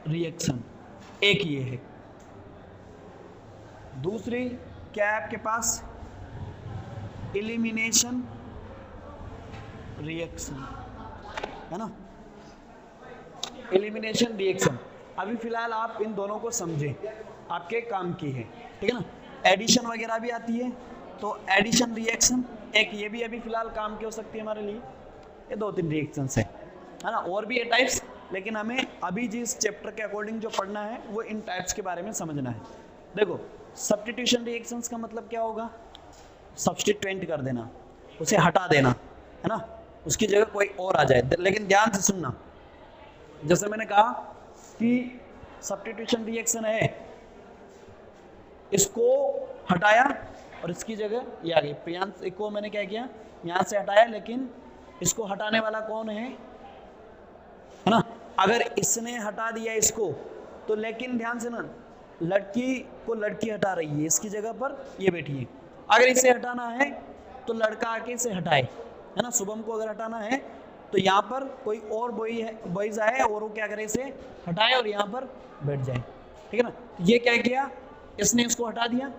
रिएक्शन एक ये है, दूसरी क्या है आपके पास? एलिमिनेशन रिएक्शन, है ना, एलिमिनेशन रिएक्शन। अभी फिलहाल आप इन दोनों को समझें, आपके काम की है, ठीक है ना। एडिशन वगैरह भी आती है, तो एडिशन रिएक्शन एक, ये भी अभी फिलहाल काम की हो सकती है हमारे लिए। ये 2-3 रिएक्शंस है ना, और भी है टाइप्स, लेकिन हमें अभी जिस चैप्टर के अकॉर्डिंग जो पढ़ना है वो इन टाइप्स के बारे में समझना है। देखो सब्स्टिट्यूशन रिएक्शंस का मतलब क्या होगा? सब्स्टिट्यूएंट कर देना, उसे हटा देना, है ना, उसकी जगह कोई और आ जाए। लेकिन ध्यान से सुनना, जैसे मैंने कहा कि सब्स्टिट्यूशन रिएक्शन है, इसको हटाया और इसकी जगह ये आ गई। प्रियांश को मैंने क्या किया, यहाँ से हटाया, लेकिन इसको हटाने वाला कौन है ना। अगर इसने हटा दिया इसको तो, लेकिन ध्यान से ना, लड़की को लड़की हटा रही है, इसकी जगह पर ये बैठी है। अगर इसे हटाना है तो लड़का आके इसे हटाए, है ना। शुभम को अगर हटाना है तो यहाँ पर कोई और बॉयज आए और वो क्या करे, इसे हटाए और यहाँ पर बैठ जाए, ठीक है ना। ये क्या किया, इसने इसको हटा दिया,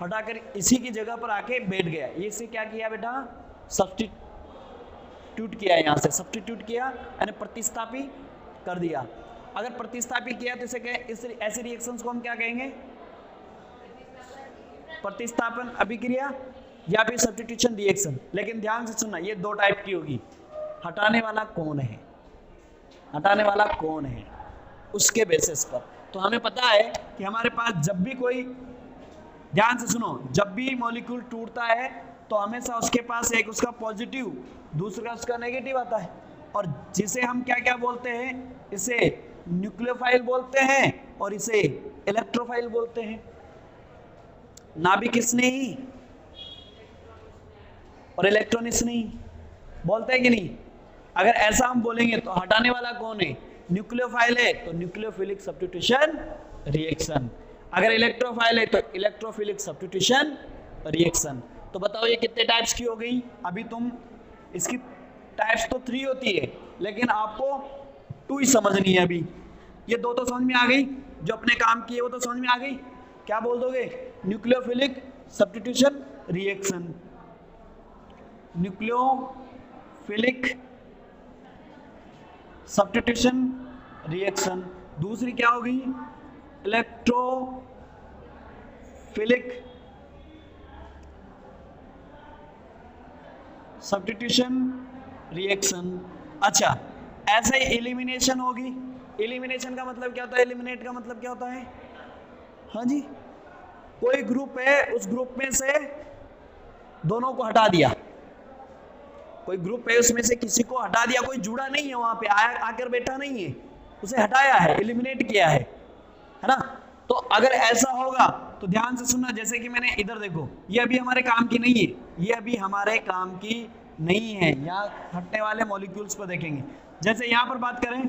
हटाकर इसी की जगह पर आके बैठ गया। ये इसे क्या किया बेटा? सब्स्टिट्यूट किया, यहाँ से सब्स्टिट्यूट किया यानी प्रतिस्थापी कर दिया। अगर प्रतिस्थापी किया तो इसे इस ऐसे रिएक्शंस को हम क्या कहेंगे? प्रतिस्थापन अभिक्रिया या फिर सब्स्टिट्यूशन रिएक्शन। लेकिन ध्यान से सुनना, ये 2 टाइप की होगी। हटाने वाला कौन है, हटाने वाला कौन है, उसके बेसिस पर। तो हमें पता है कि हमारे पास जब भी कोई, ध्यान से सुनो, जब भी मॉलिक्यूल टूटता है तो हमेशा उसके पास एक उसका पॉजिटिव, दूसरा उसका नेगेटिव आता है, और जिसे हम क्या क्या बोलते हैं, इसे न्यूक्लियोफाइल बोलते हैं और इसे इलेक्ट्रोफाइल बोलते हैं। नाभिक स्नेही और इलेक्ट्रॉन स्नेही बोलते हैं कि नहीं? अगर ऐसा हम बोलेंगे तो हटाने वाला कौन है? न्यूक्लियोफाइल है तो न्यूक्लियोफिलिक सब्स्टिट्यूशन रिएक्शन, अगर इलेक्ट्रोफाइल है तो इलेक्ट्रोफिलिक सब्स्टिट्यूशन रिएक्शन। तो बताओ ये कितने टाइप्स की हो गई? अभी तुम इसकी टाइप्स तो 3 होती है, लेकिन आपको 2 ही समझनी है। अभी ये 2 तो समझ में आ गई, जो अपने काम की है वो तो समझ में आ गई। क्या बोल दोगे? Nucleophilic substitution reaction, nucleophilic substitution reaction. दूसरी क्या होगी? Electrophilic substitution reaction. अच्छा, ऐसे ही एलिमिनेशन होगी। एलिमिनेशन का मतलब क्या होता है? एलिमिनेट का मतलब क्या होता है? हाँ जी, कोई ग्रुप है, उस ग्रुप में से दोनों को हटा दिया। कोई ग्रुप है, उसमें से किसी को हटा दिया, कोई जुड़ा नहीं है वहां पे, आकर बैठा नहीं है, उसे हटाया है, एलिमिनेट किया है ना। तो अगर ऐसा होगा तो ध्यान से सुनना, जैसे कि मैंने इधर देखो, ये अभी हमारे काम की नहीं है, ये अभी हमारे काम की नहीं है। यहाँ हटने वाले मॉलिक्यूल्स को देखेंगे। जैसे यहाँ पर बात करें,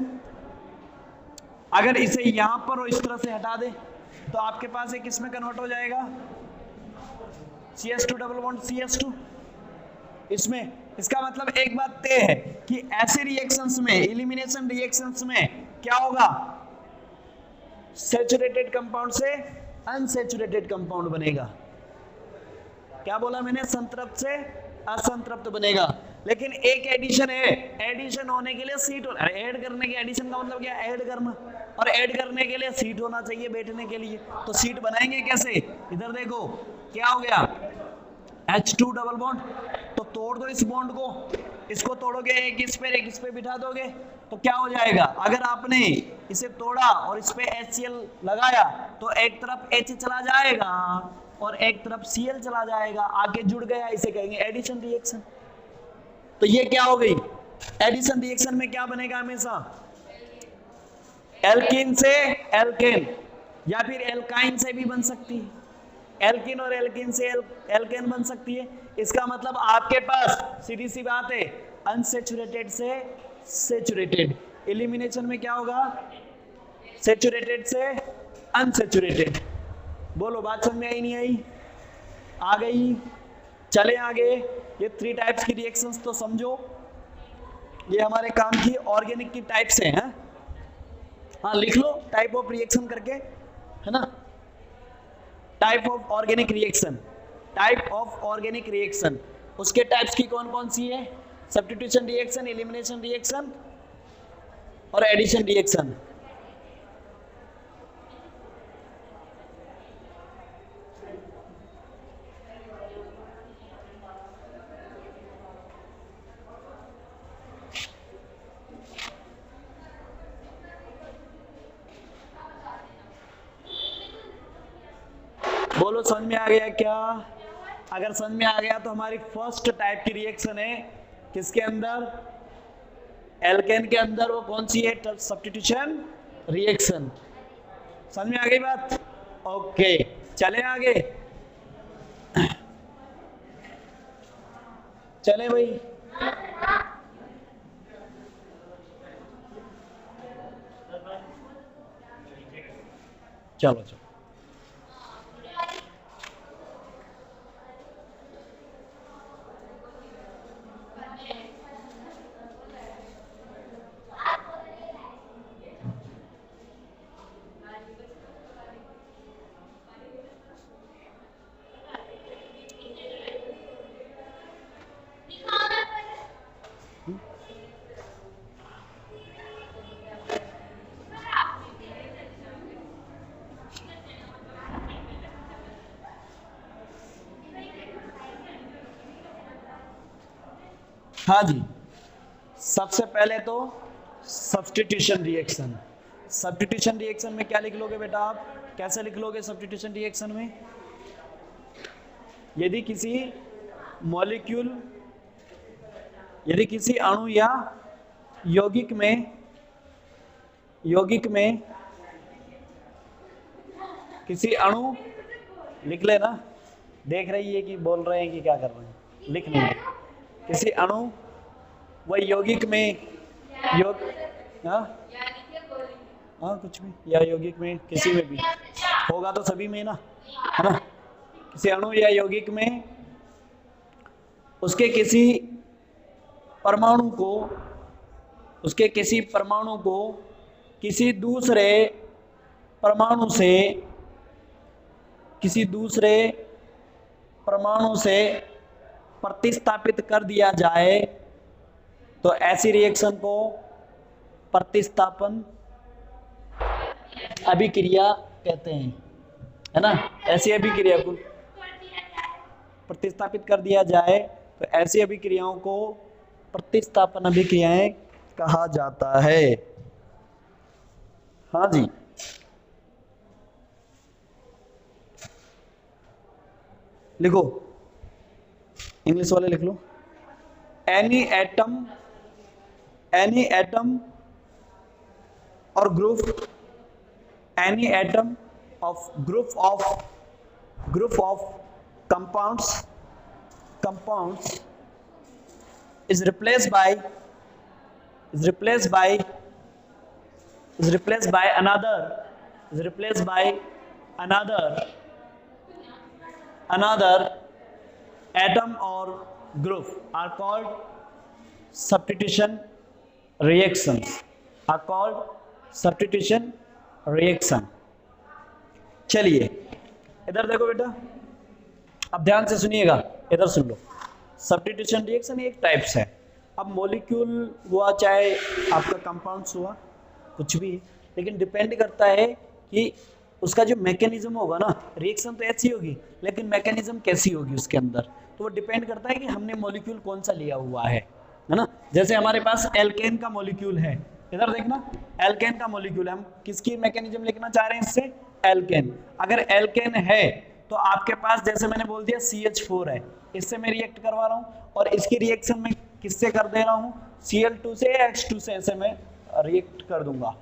अगर इसे यहाँ पर और इस तरह से हटा दे तो आपके पास एक किस में कन्वर्ट हो जाएगा? CS2 डबल बॉन्ड CS2 इसमें। इसका मतलब एक बात तय है कि ऐसे रिएक्शंस में, एलिमिनेशन रिएक्शंस में क्या होगा? सैचुरेटेड कंपाउंड से अनसैचुरेटेड कंपाउंड बनेगा। क्या बोला मैंने? संतृप्त से असंतृप्त बनेगा। लेकिन एक एडिशन है, एडिशन होने के लिए सीट होना, ऐड करने के, एडिशन का मतलब क्या, ऐड करना, और ऐड करने के लिए सीट होना चाहिए बैठने के लिए। तो सीट बनाएंगे कैसे, इधर देखो क्या हो गया, H2 डबल बॉन्ड, तो तोड़ दो इस बॉन्ड को, इसको तोड़ोगे एक इस पे बिठा दोगे तो क्या हो जाएगा, अगर आपने इसे तोड़ा और इस पे HCl लगाया तो एक तरफ H चला जाएगा और एक तरफ Cl चला जाएगा, आगे जुड़ गया, इसे कहेंगे एडिशन रिएक्शन। तो ये क्या हो गई, एडिशन रिएक्शन में क्या बनेगा हमेशा, एल्कीन से एल्केन या फिर एल्काइन से भी बन सकती है, एल्कीन और एल्कीन से एल्केन बन सकती है। इसका मतलब आपके पास सीधी सी बात है, अनसैचुरेटेड से सैचुरेटेड, एलिमिनेशन में क्या होगा, सैचुरेटेड से अनसैचुरेटेड। बोलो बात समझ में आई नहीं आई, आ गई, चले आगे। ये 3 टाइप्स की रिएक्शंस तो समझो, ये हमारे काम की ऑर्गेनिक की टाइप्स हैं, हाँ लिख लो टाइप ऑफ रिएक्शन करके, है ना, type of organic reaction, type of organic reaction, उसके टाइप्स की कौन कौन सी है, सब्स्टिट्यूशन रिएक्शन, एलिमिनेशन रिएक्शन और एडिशन रिएक्शन। बोलो समझ में आ गया क्या, अगर समझ में आ गया तो हमारी फर्स्ट टाइप की रिएक्शन है किसके अंदर, एल्केन के अंदर, वो कौन सी है, सब्स्टिट्यूशन रिएक्शन। समझ में आ गई बात, ओके चले आगे, चले भाई, चलो चलो। हाँ जी, सबसे पहले तो सब्स्टिट्यूशन रिएक्शन, सब्स्टिट्यूशन रिएक्शन में क्या लिख लोगे बेटा आप, कैसे लिख लोगे सब्स्टिट्यूशन रिएक्शन में, यदि किसी मॉलिक्यूल, यदि किसी अणु या यौगिक में किसी अणु, लिख लेना, देख रही है कि बोल रहे हैं कि क्या कर रहे हैं, लिख लेंगे, किसी अणु व यौगिक में हाँ कुछ भी, या यौगिक में किसी में भी होगा तो सभी में ना, है ना, किसी अणु या यौगिक में उसके किसी परमाणु को किसी दूसरे परमाणु से प्रतिस्थापित कर दिया जाए तो ऐसी रिएक्शन को प्रतिस्थापन अभिक्रिया कहते हैं, है ना, ऐसी अभिक्रिया को प्रतिस्थापित कर दिया जाए तो ऐसी अभिक्रियाओं को प्रतिस्थापन अभिक्रियाएं कहा जाता है। हाँ जी, लिखो, इंग्लिश वाले लिख लो, एनी एटम और group, any atom of group of compounds is replaced by another atom or group are called substitution reaction. चलिए इधर देखो बेटा, अब ध्यान से सुनिएगा, इधर सुन लो, सब्स्टिट्यूशन रिएक्शन एक टाइप्स है। अब मॉलिक्यूल हुआ चाहे आपका कंपाउंड्स हुआ कुछ भी, लेकिन डिपेंड करता है कि उसका जो मैकेनिज्म होगा ना, रिएक्शन तो ऐसी होगी लेकिन मैकेनिज्म कैसी होगी उसके अंदर, तो वो डिपेंड करता है कि हमने मॉलिक्यूल कौन सा लिया हुआ है ना। जैसे हमारे पास एल्केन का मॉलिक्यूल है, इधर देखना एल्केन का मॉलिक्यूल है, हम किसकी मैकेनिज्म लिखना चाह रहे हैं इससे, एल्केन। अगर एल्केन है तो आपके पास जैसे मैंने बोल दिया CH4 है, इससे मैं रिएक्ट करवा रहा हूँ और इसकी रिएक्शन में किससे कर दे रहा हूँ, Cl2 से या H2 से, ऐसे मैं रिएक्ट कर दूंगा।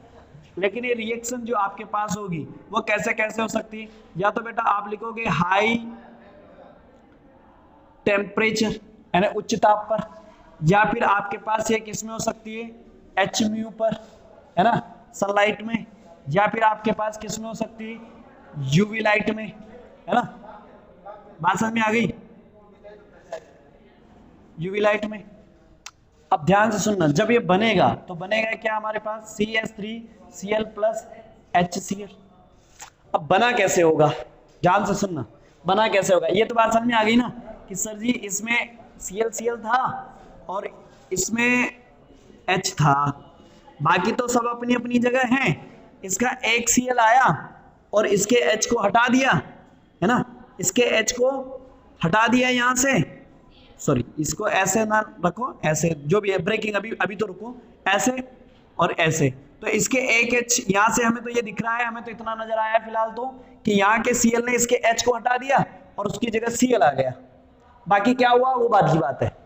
लेकिन ये रिएक्शन जो आपके पास होगी वो कैसे कैसे हो सकती है, या तो बेटा आप लिखोगे हाई टेम्परेचर यानी उच्च ताप पर, या फिर आपके पास ये किसमें हो सकती है, Hμ पर, है ना, सनलाइट में, या फिर आपके पास किसमें हो सकती है, यूवी लाइट में, है ना। बात समझ में आ गई, यूवी लाइट में। अब ध्यान से सुनना, जब ये बनेगा तो बनेगा क्या हमारे पास, CH3Cl प्लस HCl। अब बना कैसे होगा, ध्यान से सुनना, बना कैसे होगा, ये तो बात समझ में आ गई ना कि सर जी इसमें Cl था और इसमें H था, बाकी तो सब अपनी अपनी जगह हैं, इसका एक Cl आया और इसके H को हटा दिया, है ना, इसके H को हटा दिया यहाँ से, सॉरी इसको ऐसे ना रखो, ऐसे जो भी है ब्रेकिंग, अभी तो रुको, ऐसे और ऐसे, तो इसके एक H यहाँ से हमें तो ये दिख रहा है, हमें तो इतना नजर आया फिलहाल तो कि यहाँ के Cl ने इसके H को हटा दिया और उसकी जगह Cl आ गया। बाकी क्या हुआ वो बात की बात है,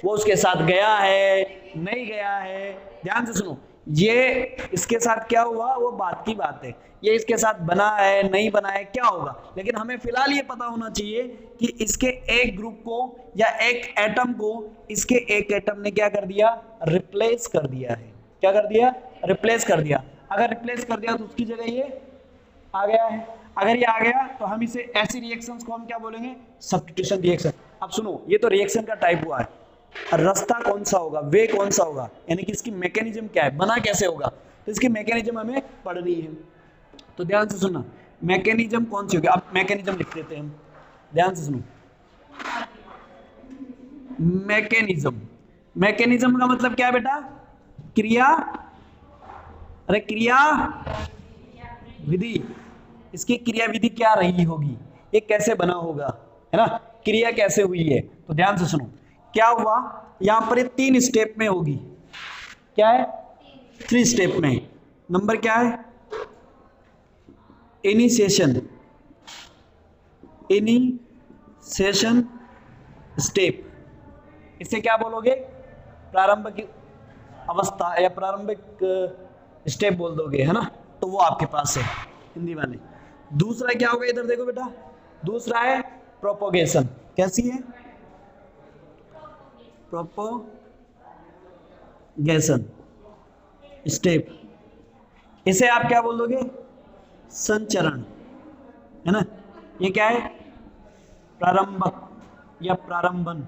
वो उसके साथ गया है नहीं गया है, ध्यान से सुनो, ये इसके साथ क्या हुआ वो बात की बात है, ये इसके साथ बना है नहीं बना है क्या होगा, लेकिन हमें फिलहाल ये पता होना चाहिए कि इसके एक ग्रुप को या एक एटम को इसके एक एटम ने क्या कर दिया, रिप्लेस कर दिया है। क्या कर दिया, रिप्लेस कर दिया। अगर रिप्लेस कर दिया तो उसकी जगह ये आ गया है, अगर ये आ गया तो हम इसे ऐसी रिएक्शंस को हम क्या बोलेंगे, सब्स्टिट्यूशन रिएक्शन। अब सुनो, ये तो रिएक्शन का टाइप हुआ है, रास्ता कौन सा होगा, वे कौन सा होगा, यानी कि इसकी मैकेनिज्म क्या है, बना कैसे होगा, तो इसकी मैकेनिज्म हमें पढ़नी है। तो ध्यान से सुनना, मैकेनिज्म कौन सी होगी, अब मैकेनिज्म लिख देते हैं हम, ध्यान से सुनो, मैकेनिज्म, मैकेनिज्म का मतलब क्या है बेटा, क्रिया, अरे क्रिया विधि, इसकी क्रिया विधि क्या रही होगी, ये कैसे बना होगा, है ना, क्रिया कैसे हुई है। तो ध्यान से सुनो, क्या हुआ यहां पर 3 स्टेप में होगी, क्या है 3 स्टेप में। नंबर क्या है, इनिशिएशन, इनिशिएशन स्टेप, इसे क्या बोलोगे, प्रारंभिक अवस्था या प्रारंभिक स्टेप बोल दोगे, है ना, तो वो आपके पास है हिंदी वाले। दूसरा क्या होगा, इधर देखो बेटा, दूसरा है प्रोपोगेशन, कैसी है, प्रोपोगेशन स्टेप, इसे आप क्या बोल दोगे, संचरण, है ना, ये क्या है, प्रारंभक या प्रारंभन।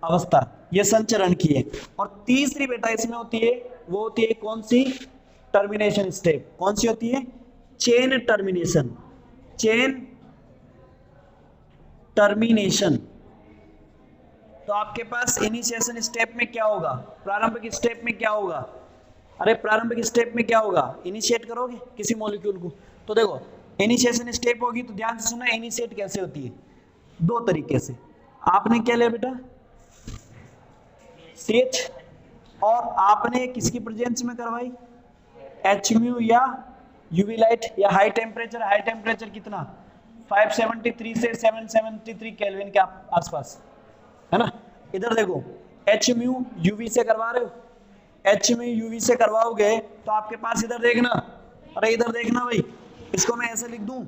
अवस्था, ये संचरण की है। और तीसरी बेटा इसमें होती है, वो होती है कौन सी, टर्मिनेशन स्टेप, कौन सी होती है, चेन टर्मिनेशन, चेन टर्मिनेशन। तो आपके पास इनिशिएशन स्टेप में क्या होगा, प्रारंभिक स्टेप में क्या होगा, अरे प्रारंभिक स्टेप में क्या होगा, इनिशिएट करोगे किसी मॉलिक्यूल को, तो देखो इनिशिएशन स्टेप होगी, तो ध्यान से सुना, इनिशिएट कैसे होती है, 2 तरीके से। आपने क्या लिया बेटा, CH, और आपने किसकी प्रेजेंस में करवाई, Hμ या यूवी लाइट या हाई टेम्परेचर, हाई टेम्परेचर कितना 573 से 773 केल्विन के आसपास, है ना। इधर देखो Hμ यूवी से करवा रहे हो, Hμ यूवी से करवाओगे तो आपके पास इधर देखना, अरे इधर देखना भाई, इसको मैं ऐसे लिख दूं,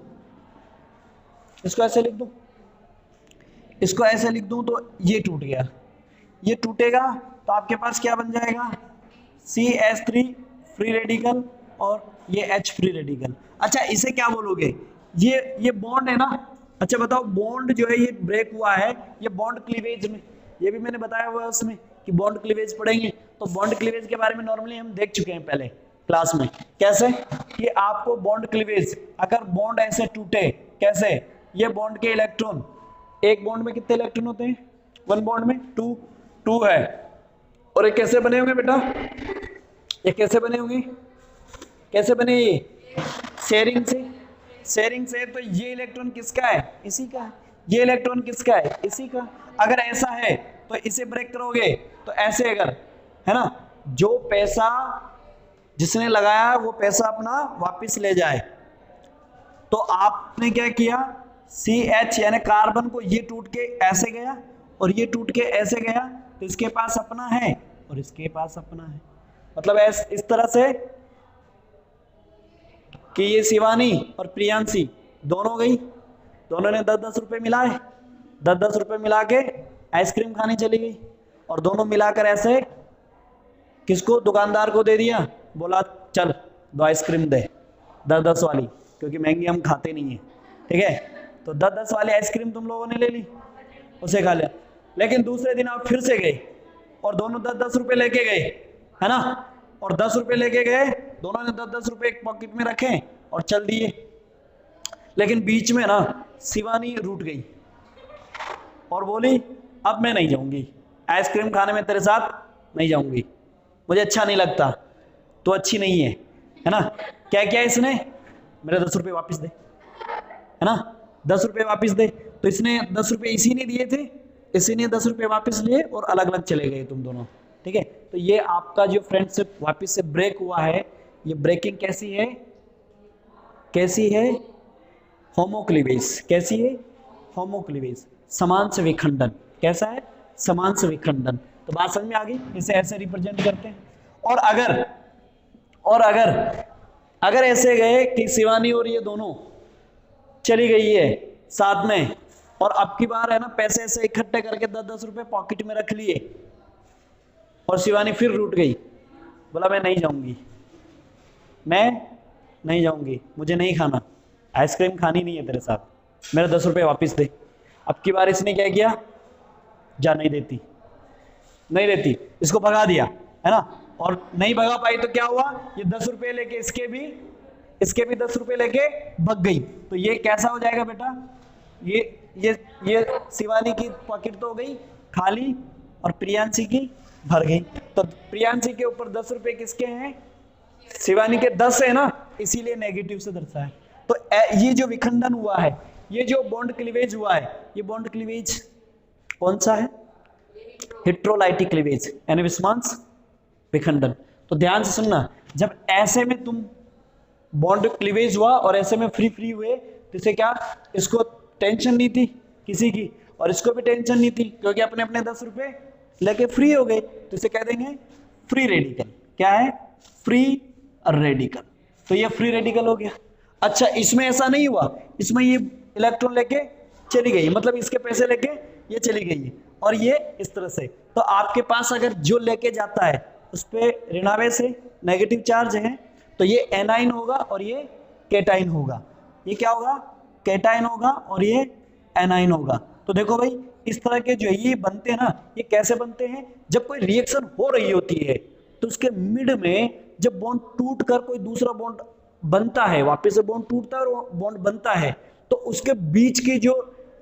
इसको ऐसे लिख दूं, इसको ऐसे लिख दूं, तो ये टूट गया, ये टूटेगा तो आपके पास क्या बन जाएगा, CH3 फ्री रेडिकल और ये H फ्री रेडिकल। अच्छा इसे क्या बोलोगे, ये बॉन्ड है ना, अच्छा बताओ बॉन्ड जो है ये ब्रेक हुआ है, ये बॉन्ड क्लीवेज में, ये भी मैंने बताया हुआ है उसमें कि बॉन्ड क्लीवेज पढ़ेंगे, तो बॉन्ड क्लीवेज के बारे में नॉर्मली हम देख चुके हैं पहले, क्लास में। कैसे कि आपको बॉन्ड क्लीवेज, अगर बॉन्ड ऐसे टूटे, कैसे, ये बॉन्ड के इलेक्ट्रॉन, एक बॉन्ड में कितने इलेक्ट्रॉन होते हैं, वन बॉन्ड में टू है, और ये कैसे बने होंगे बेटा, ये कैसे बने होंगे, कैसे बने, ये शेयरिंग से। तो ये इलेक्ट्रॉन किसका है, इसी का है, ये इलेक्ट्रॉन किसका है, इसी का। अगर ऐसा है तो इसे ब्रेक करोगे, तो ऐसे अगर है ना, जो पैसा जिसने लगाया वो पैसा अपना वापस ले जाए। तो आपने क्या किया, CH यानी कार्बन को, ये टूट के ऐसे गया और ये टूट के ऐसे गया, तो इसके पास अपना है और इसके पास अपना है। मतलब इस तरह से कि ये शिवानी और प्रियांशी दोनों गई, दोनों ने 10-10 रुपए मिलाए, 10-10 रुपए मिला के आइसक्रीम खाने चली गई, और दोनों मिलाकर ऐसे किसको, दुकानदार को दे दिया, बोला चल 2 आइसक्रीम दे 10-10 वाली, क्योंकि महंगी हम खाते नहीं है, ठीक है। तो 10-10 वाली आइसक्रीम तुम लोगों ने ले ली, उसे खा लिया। लेकिन दूसरे दिन आप फिर से गए और दोनों 10-10 रुपए लेके गए, है ना, और 10 रुपए लेके गए, दोनों ने 10-10 रुपए एक पॉकेट में रखे और चल दिए। लेकिन बीच में ना शिवानी रूठ गई और बोली अब मैं नहीं जाऊंगी, आइसक्रीम खाने में तेरे साथ नहीं जाऊंगी, मुझे अच्छा नहीं लगता, तो अच्छी नहीं है ना। क्या किया इसने, मेरे 10 रुपए वापस दे, है ना, 10 रुपए वापस दे। तो इसने 10 रुपए इसी ने दिए थे, इसी ने 10 रुपए वापस लिए और अलग अलग चले गए तुम दोनों, ठीक है। तो ये आपका जो फ्रेंडशिप वापस से ब्रेक हुआ है, ये ब्रेकिंग कैसी है, कैसी है, होमोक्लीवेज, कैसी है, होमोक्लीवेज, समान से विखंडन। कैसा है, समान से विखंडन। तो बात समझ में आ गई, इसे ऐसे रिप्रेजेंट करते हैं। और अगर ऐसे गए कि शिवानी और ये दोनों चली गई है साथ में, और अब की बार है ना पैसे ऐसे इकट्ठे करके 10-10 रुपए पॉकेट में रख लिए, और शिवानी फिर रूठ गई, बोला मैं नहीं जाऊंगी, मैं नहीं जाऊंगी, मुझे नहीं खाना, आइसक्रीम खानी नहीं है तेरे साथ, मेरे 10 रुपए वापस दे। अब की बार इसने क्या किया, जा नहीं देती, नहीं देती, इसको भगा दिया, है ना। और नहीं भगा पाई तो क्या हुआ, ये 10 रुपए लेके इसके भी 10 रुपए लेके भग गई। तो ये कैसा हो जाएगा बेटा, ये शिवानी की पॉकेट तो हो गई खाली और प्रियांशी की भर गई। तो प्रियांशी के ऊपर 10 रुपए किसके हैं, शिवानी के 10 है ना, इसीलिए नेगेटिव से दर्शाया। तो ये जो विखंडन हुआ है, ये जो बॉन्ड क्लीवेज हुआ है, ये बॉन्ड क्लीवेज कौन सा है, हेट्रोलाइटिक क्लीवेज यानी विस्मांस विखंडन। तो ध्यान से सुनना, जब ऐसे में तुम बॉन्ड क्लीवेज हुआ और ऐसे में फ्री हुए, तो इसे क्या, इसको टेंशन नहीं थी किसी की, और इसको भी टेंशन नहीं थी, क्योंकि अपने अपने 10 रुपए लेके फ्री हो गए, तो इसे कह देंगे फ्री रेडिकल। क्या है, फ्री रेडिकल। तो ये फ्री रेडिकल हो गया। अच्छा, इसमें ऐसा नहीं हुआ, इसमें ये इलेक्ट्रॉन लेके चली गई, मतलब इसके पैसे लेके ये चली गई है, और ये इस तरह से। तो आपके पास अगर जो लेके जाता है उस पे ऋणावेश है, नेगेटिव चार्ज है, तो ये एनाइन होगा और ये केटाइन होगा। ये क्या होगा, केटाइन होगा और ये एनाइन होगा। तो देखो भाई, इस तरह के जो ये बनते हैं ना, ये कैसे बनते हैं, जब कोई रिएक्शन हो रही होती है तो उसके मिड में जब बॉन्ड टूट कर कोई दूसरा बॉन्ड बनता है, वापस से बॉन्ड टूटता है और बॉन्ड बनता है, तो उसके बीच की जो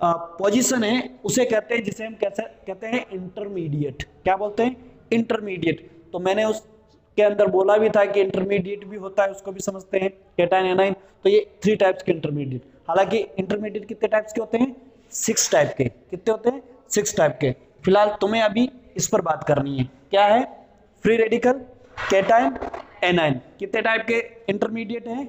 पोजीशन है उसे कहते हैं, जिसे हम कैसे कहते हैं, इंटरमीडिएट। क्या बोलते हैं, इंटरमीडिएट। तो मैंने उसके अंदर बोला भी था कि इंटरमीडिएट भी होता है, उसको भी समझते हैं, केटाइन एनाइन। तो ये 3 टाइप्स के इंटरमीडिएट। हालांकि इंटरमीडिएट कितने टाइप्स के होते हैं, 6 टाइप के। कितने होते हैं, 6 टाइप के। फिलहाल तुम्हें अभी इस पर बात करनी है, क्या है, फ्री रेडिकल, केटाइन, एनाइन। कितने टाइप के इंटरमीडिएट हैं,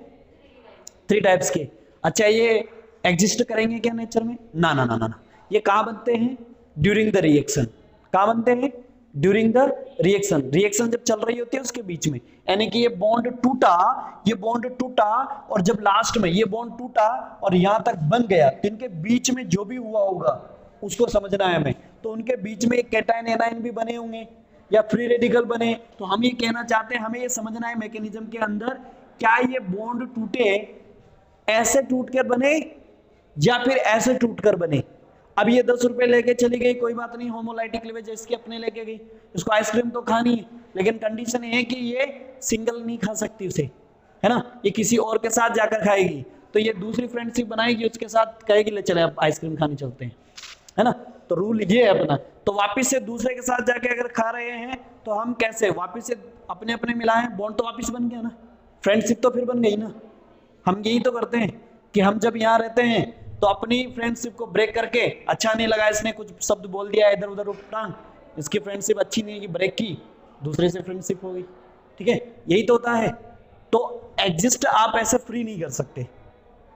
3 टाइप्स के। अच्छा, ये एग्जिस्ट करेंगे क्या नेचर में, ना ना ना ना ना। ये कहाँ बनते हैं, ड्यूरिंग द रिएक्शन। कहाँ बनते हैं, ड्यूरिंग द रिएक्शन। रिएक्शन जब चल रही होती है उसके बीच में, यानी कि ये बॉन्ड टूटा और जब लास्ट में ये बॉन्ड टूटा और यहां तक बन गया, तो इनके बीच में जो भी हुआ होगा उसको समझना है हमें। तो उनके बीच में केटाइन एनाइन भी बने होंगे या फ्री रेडिकल बने। तो हम ये कहना चाहते हैं, हमें ये समझना है मैकेनिज्म के अंदर, क्या ये बॉन्ड टूटे ऐसे टूट कर बने या फिर ऐसे टूटकर बने। अब ये 10 रुपए लेके चली गई, कोई बात नहीं, होमोलाइटिक क्लीवेज इसके अपने लेके गई, इसको आइसक्रीम तो खानी है, लेकिन कंडीशन ये है कि ये सिंगल नहीं खा सकती उसे, है ना, ये किसी और के साथ जाकर खाएगी, तो ये दूसरी फ्रेंडशिप बनाएगी, उसके साथ कहेगी ले चले अब आइसक्रीम खाने चलते हैं, है ना। तो रूल ये है अपना। तो वापिस से दूसरे के साथ जाके अगर खा रहे हैं तो हम कैसे वापिस से अपने अपने मिलाएं, बॉन्ड तो वापिस बन गया ना, फ्रेंडशिप तो फिर बन गई ना। हम यही तो करते हैं कि हम जब यहाँ रहते हैं तो अपनी फ्रेंडशिप को ब्रेक करके, अच्छा नहीं लगा इसने कुछ शब्द बोल दिया इधर उधर उठान, इसकी फ्रेंडशिप अच्छी नहीं की, ब्रेक की, दूसरे से फ्रेंडशिप हो गई, ठीक है, यही तो होता है। तो एग्जिस्ट आप ऐसे फ्री नहीं कर सकते,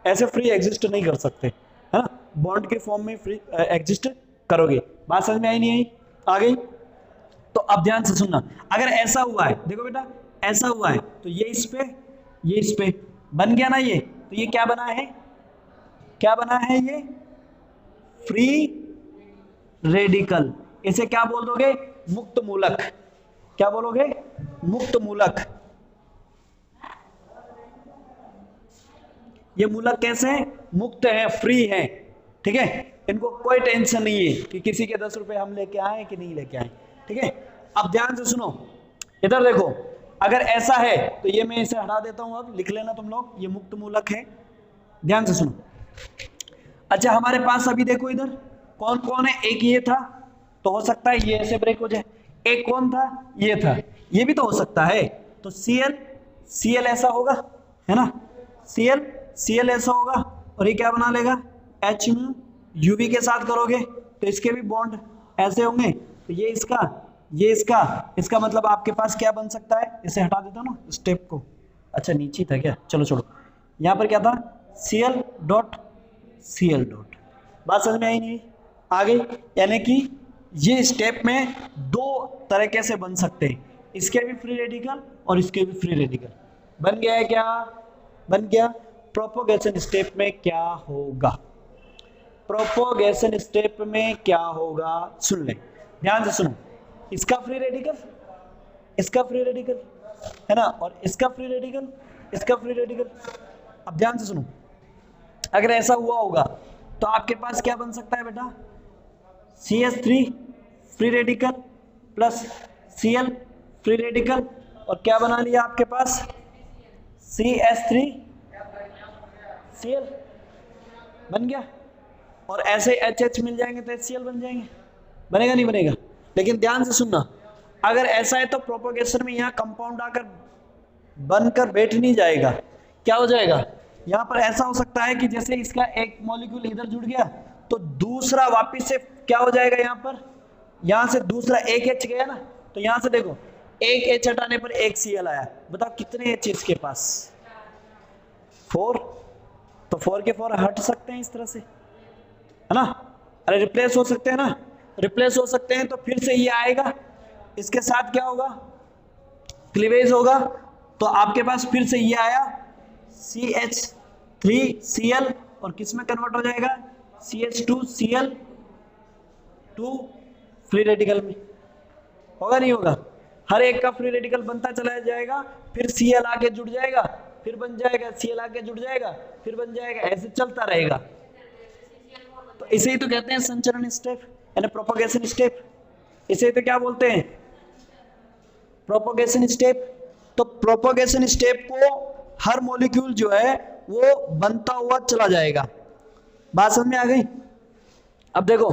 ऐसे फ्री एग्जिस्ट नहीं कर सकते, है ना, बॉन्ड के फॉर्म में फ्री एग्जिस्ट करोगे। बात समझ में आई नहीं आई, आ गई? तो अब ध्यान से सुनना, अगर ऐसा हुआ है, देखो बेटा ऐसा हुआ है तो ये इस पे, ये इस पे बन गया ना, ये तो ये क्या बना है, क्या बना है, ये फ्री रेडिकल। इसे क्या बोल दोगे, मुक्त मूलक। क्या बोलोगे, मुक्त मूलक। ये मूलक कैसे है, मुक्त है, फ्री है, ठीक है, इनको कोई टेंशन नहीं है कि किसी के 10 रुपए हम लेके आए कि नहीं लेके आए, ठीक है। अब ध्यान से सुनो, इधर देखो, अगर ऐसा है तो ये मैं इसे हटा देता हूं, अब लिख लेना तुम लोग, ये मुक्त मूलक है। ध्यान से सुनो, अच्छा हमारे पास अभी देखो इधर कौन कौन है, एक ये था, तो हो सकता है ये ऐसे ब्रेक हो जाए, एक कौन था, ये था, ये भी तो हो सकता है, तो Cl ऐसा होगा, है ना, Cl ऐसा होगा, और ये क्या बना लेगा, H में UV के साथ करोगे तो इसके भी बॉन्ड ऐसे होंगे, तो ये इसका, ये इसका मतलब आपके पास क्या बन सकता है, इसे हटा देता ना स्टेप को, अच्छा नीचे था क्या, चलो छोड़ो, यहाँ पर क्या था, Cl डॉट, बात समझ में आई नहीं, आ गई? यानी कि ये स्टेप में दो तरीके से बन सकते हैं, इसके भी फ्री रेडिकल और इसके भी फ्री रेडिकल। बन गया है क्या, बन गया। प्रोपोगेशन स्टेप में क्या होगा, प्रोपोगेशन स्टेप में क्या होगा, सुन ले ध्यान से सुनो, इसका फ्री रेडिकल, इसका फ्री रेडिकल, है ना, और इसका फ्री रेडिकल, इसका फ्री रेडिकल। अब ध्यान से सुनो, अगर ऐसा हुआ होगा तो आपके पास क्या बन सकता है बेटा, CH3 free radical plus Cl free radical, और क्या बना लिया आपके पास, CH3 Cl बन गया, और ऐसे HH मिल जाएंगे तो HCl बन जाएंगे, बनेगा नहीं बनेगा। लेकिन ध्यान से सुनना, अगर ऐसा है तो प्रोपोगेशन में यहाँ कंपाउंड आकर बनकर बैठ नहीं जाएगा, क्या हो जाएगा, यहाँ पर ऐसा हो सकता है कि जैसे इसका एक मॉलिक्यूल इधर जुड़ गया तो दूसरा वापस से क्या हो जाएगा, यहाँ पर, यहाँ से दूसरा एक H गया ना, तो यहाँ से देखो एक H हटाने पर एक Cl आया, बताओ कितने H इसके पास, 4, तो 4 के 4 हट सकते हैं इस तरह से, है ना, अरे रिप्लेस हो सकते हैं ना, रिप्लेस हो सकते हैं, तो फिर से ये आएगा, इसके साथ क्या होगा, क्लीवेज होगा, तो आपके पास फिर से ये आया CH3Cl, और किस में कन्वर्ट हो जाएगा, CH2Cl2 फ्री रेडिकल में, होगा नहीं होगा, हर एक का फ्री रेडिकल बनता चला जाएगा, फिर Cl आके जुड़ जाएगा, फिर बन जाएगा, Cl आके जुड़ जाएगा, फिर बन जाएगा, ऐसे चलता रहेगा। तो इसे ही तो कहते हैं संचरण स्टेप, यानी प्रोपोगेशन स्टेप, इसे तो क्या बोलते हैं, प्रोपोगेशन स्टेप। तो प्रोपोगेशन स्टेप को हर मॉलिक्यूल जो है वो बनता हुआ चला जाएगा, बात समझ में आ गई। अब देखो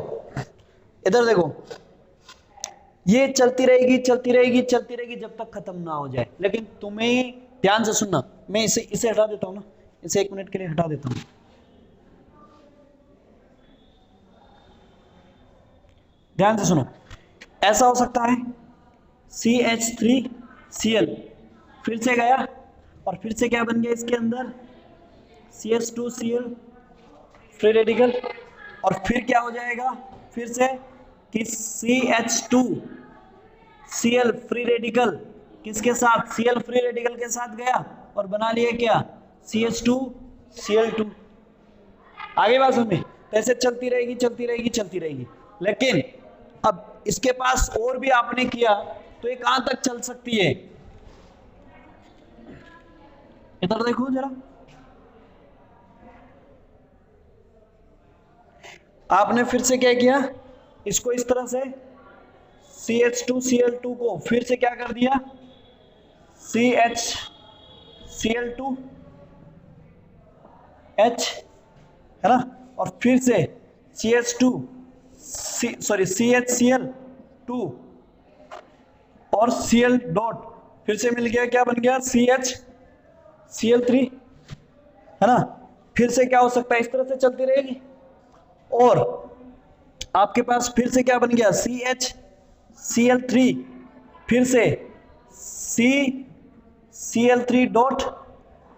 इधर देखो, ये चलती रहेगी चलती रहेगी चलती रहेगी जब तक खत्म ना हो जाए, लेकिन तुम्हें ध्यान से सुनना, मैं इसे हटा देता हूं ना, इसे 1 मिनट के लिए हटा देता हूं, ध्यान से सुनो, ऐसा हो सकता है CH3Cl फिर से गया, और फिर से क्या बन गया इसके अंदर, CH2Cl फ्री रेडिकल, और फिर क्या हो जाएगा, फिर से कि CH2Cl फ्री रेडिकल किसके साथ, Cl फ्री रेडिकल के साथ गया और बना लिया क्या, CH2Cl2। आगे बात समझ में, तो ऐसे चलती रहेगी चलती रहेगी चलती रहेगी। लेकिन अब इसके पास और भी आपने किया तो ये कहां तक चल सकती है, इधर देखो जरा, आपने फिर से क्या किया, इसको इस तरह से CH2Cl2 को फिर से क्या कर दिया, CHCl2 H, है ना, और फिर से CHCl2 और Cl डॉट, फिर से मिल गया, क्या बन गया, CHCl3, है ना। फिर से क्या हो सकता है, इस तरह से चलती रहेगी। और आपके पास फिर से क्या बन गया, CHCl3, फिर से CCl3 डॉट,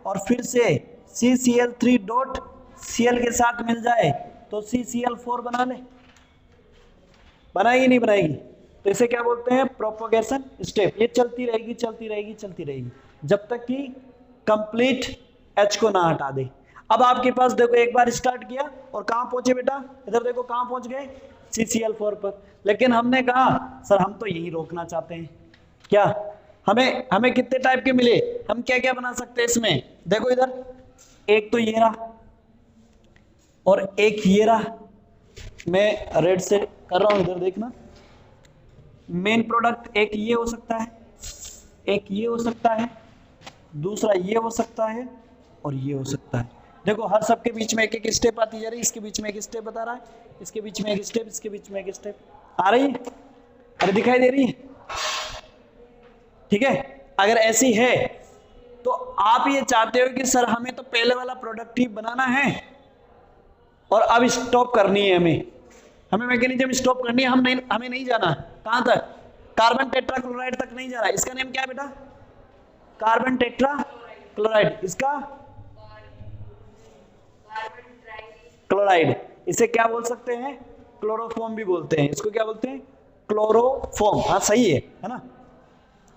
और फिर से CCl3 डॉट Cl के साथ मिल जाए तो CCl4 बना ले, बनाएगी नहीं बनाएगी? तो इसे क्या बोलते हैं, प्रोपगेशन स्टेप। ये चलती रहेगी चलती रहेगी चलती रहेगी जब तक कि कंप्लीट H को ना हटा दे। अब आपके पास देखो, एक बार स्टार्ट किया और कहां पहुंचे बेटा, इधर देखो कहां पहुंच गए, CCl4 पर। लेकिन हमने कहा सर हम तो यही रोकना चाहते हैं, क्या हमें कितने टाइप के मिले, हम क्या क्या बना सकते हैं इसमें, देखो इधर एक तो ये रहा और एक ये रहा, मैं रेड से कर रहा हूं, इधर देखना। मेन प्रोडक्ट एक ये हो सकता है, एक ये हो सकता है, दूसरा ये हो सकता है और ये हो सकता है। देखो हर सबके बीच में एक एक स्टेप आती जा रही है, इसके बीच में एक स्टेप बता रहा है, इसके बीच में एक स्टेप, इसके बीच में एक स्टेप आ रही है, अरे दिखाई दे रही है, ठीक है। अगर ऐसी है तो आप ये चाहते हो कि सर हमें तो पहले वाला प्रोडक्ट ही बनाना है और अब स्टॉप करनी है, हमें मैकेनिज्म स्टॉप करनी है, हमें नहीं जाना कहां तक, कार्बन टेट्राक्लोराइड तक नहीं जाना। इसका नेम क्या है बेटा, कार्बन टेट्राक्लोराइड, इसका क्लोराइड, इसे क्या बोल सकते हैं, क्लोरोफॉर्म भी बोलते हैं, इसको क्या बोलते हैं, क्लोरोफॉर्म, हाँ सही है ना,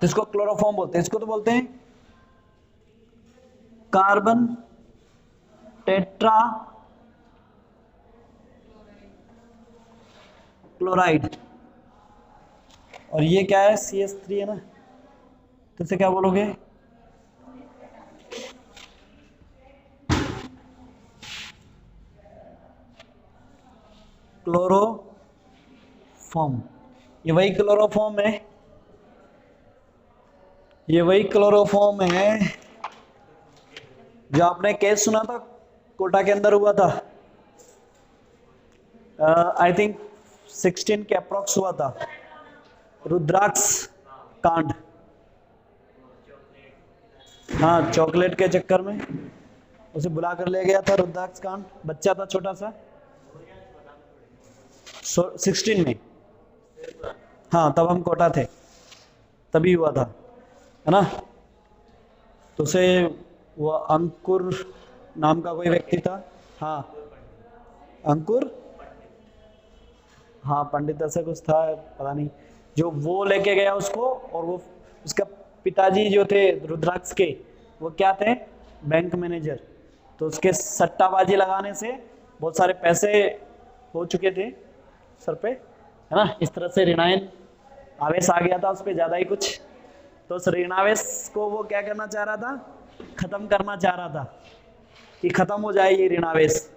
तो इसको क्लोरोफॉर्म बोलते हैं। इसको तो बोलते हैं कार्बन टेट्रा क्लोराइड, और ये क्या है, CH3 है ना, तो इसे क्या बोलोगे, क्लोरोफॉर्म। ये वही क्लोरोफॉर्म है, ये वही क्लोरोफॉर्म है जो आपने केस सुना था कोटा के अंदर हुआ था, आई थिंक 16 के अप्रॉक्स हुआ था, रुद्राक्ष कांड, हाँ चॉकलेट के चक्कर में उसे बुला कर ले गया था, रुद्राक्ष कांड, बच्चा था छोटा सा, 16 में, हाँ तब हम कोटा थे, तभी हुआ था, है ना। तो उसे वो अंकुर नाम का कोई व्यक्ति था, हाँ अंकुर, हाँ पंडित ऐसा कुछ था पता नहीं, जो वो लेके गया उसको, और वो उसका पिताजी जो थे रुद्राक्ष के, वो क्या थे, बैंक मैनेजर, तो उसके सट्टाबाजी लगाने से बहुत सारे पैसे हो चुके थे सर पे, है ना, इस तरह से ऋणायन आवेश आ गया था उस पर ज्यादा ही कुछ, तो उस ऋणावेश को वो क्या करना चाह रहा था, खत्म करना चाह रहा था कि खत्म हो जाए ये ऋणावेश।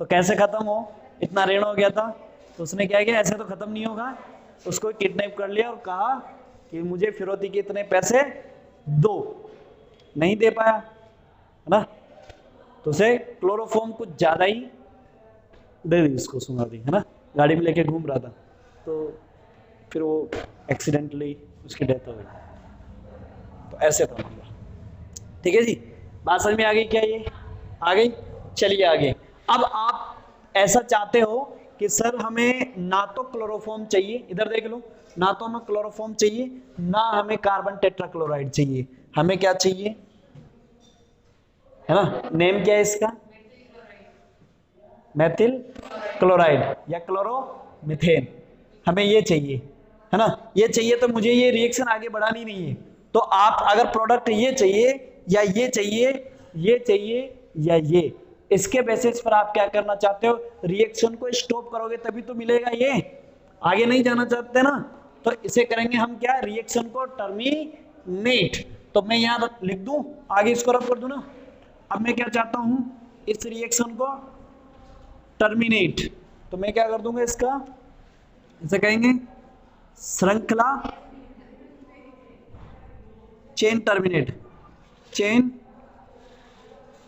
तो कैसे खत्म हो, इतना ऋण हो गया था, तो उसने क्या किया, ऐसे तो खत्म नहीं होगा, उसको किडनैप कर लिया और कहा कि मुझे फिरौती के इतने पैसे दो, नहीं दे पाया, है ना, तो उसे क्लोरोफॉर्म कुछ ज्यादा ही दे दी, उसको सुना दी, है ना, गाड़ी में लेके घूम रहा था, तो फिर वो एक्सीडेंटली उसकी डेथ हो गई। तो ऐसे था मामला, ठीक है जी, बात समझ में आ गई क्या, ये आ गई, चलिए आगे। अब आप ऐसा चाहते हो कि सर हमें ना तो क्लोरोफॉर्म चाहिए, इधर देख लो, ना तो हमें क्लोरोफॉर्म चाहिए, ना हमें कार्बन टेट्राक्लोराइड चाहिए, हमें क्या चाहिए, है ना, नेम क्या है इसका, मेथिल क्लोराइड या क्लोरोमीथेन, हमें ये चाहिए, है ना, ये चाहिए, तो मुझे ये रिएक्शन आगे बढ़ानी नहीं है। तो आप अगर प्रोडक्ट ये चाहिए या ये चाहिए, ये चाहिए या ये, इसके बेसिस पर आप क्या करना चाहते हो, रिएक्शन को स्टॉप करोगे तभी तो मिलेगा, ये आगे नहीं जाना चाहते ना, तो इसे करेंगे हम क्या, रिएक्शन को टर्मिनेट। तो मैं यहां लिख दूं, आगे इसको रब कर दूं ना, अब मैं क्या चाहता हूं, इस रिएक्शन को टर्मिनेट, तो मैं क्या कर दूंगा इसका, इसे कहेंगे श्रृंखला चेन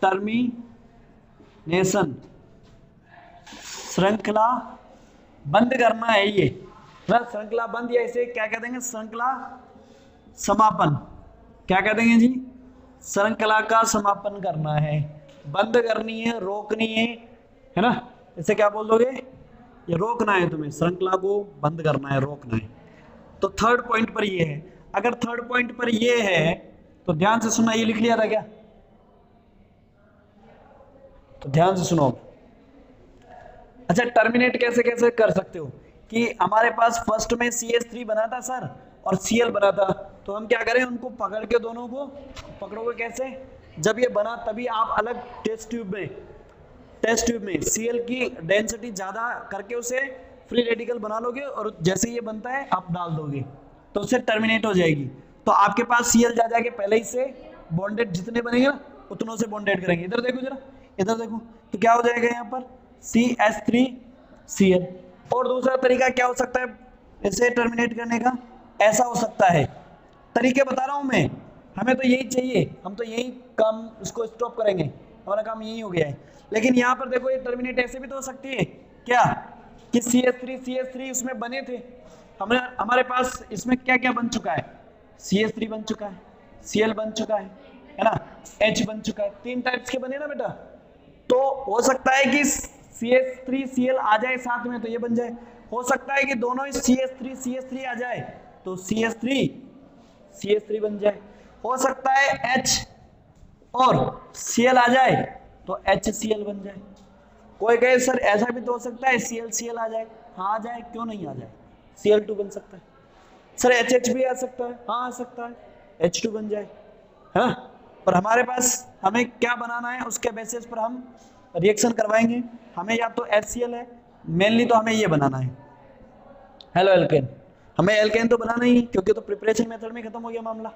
टर्मिनेशन, श्रृंखला बंद करना है ये, श्रृंखला बंद, या इसे क्या कह देंगे, श्रृंखला समापन। क्या कह देंगे जी, श्रृंखला का समापन करना है, बंद करनी है, रोकनी है ना, इसे क्या बोल दोगे, ये रोकना है तुम्हें, श्रृंखला को बंद करना है, रोकना है। तो थर्ड पॉइंट पर ये है। अगर थर्ड पॉइंट पर ये है तो ध्यान से सुना, ये लिख लिया था क्या, तो ध्यान से सुनो। अच्छा, टर्मिनेट कैसे कैसे कर सकते हो कि हमारे पास फर्स्ट में CH3 बना था सर और Cl बना था, तो हम क्या करें, उनको पकड़ के दोनों को पकड़ोगे कैसे, जब ये बना तभी आप अलग टेस्ट ट्यूब में Cl की डेंसिटी ज्यादा करके उसे फ्री रेडिकल बना लोगे, और जैसे ये बनता है आप डाल दोगे तो उससे टर्मिनेट हो जाएगी। तो आपके पास Cl जा जाके पहले ही से बॉन्डेड जितने बनेंगे ना उतनों से बॉन्डेड करेंगे। इधर देखो जरा, इधर देखो, तो क्या हो जाएगा यहाँ पर CH3Cl। और दूसरा तरीका क्या हो सकता है इसे टर्मिनेट करने का, ऐसा हो सकता है, तरीके बता रहा हूं मैं, हमें तो यही चाहिए, हम तो यही काम उसको स्टॉप करेंगे, हमारा काम यही हो गया है। लेकिन यहाँ पर देखो ये टर्मिनेट ऐसे भी तो हो सकती है क्या कि CH3 उसमें बने थे, हमारे पास इसमें क्या क्या बन चुका है, CH3 बन चुका है, Cl बन चुका है ना, H बन चुका है, 3 टाइप्स के बने ना बेटा। तो हो सकता है कि CH3Cl आ जाए साथ में तो ये बन जाए, हो सकता है कि दोनों ही CH3 आ जाए तो CH3 बन जाए, हो सकता है H और Cl आ जाए तो HCl बन जाए। कोई कहे सर ऐसा भी तो हो सकता है Cl आ जाए, हाँ आ जाए, क्यों नहीं आ जाए, Cl2 बन सकता है। सर HH भी आ सकता है, हाँ आ सकता है, H2 बन जाए, है ना। पर हमारे पास हमें क्या बनाना है, उसके बेसिस पर हम रिएक्शन करवाएंगे। हमें या तो HCl है, मेनली तो हमें ये बनाना है हेलो एल्केन, हमें एल्केन तो बनाना ही, क्योंकि तो प्रिपरेशन मेथड में खत्म हो गया मामला,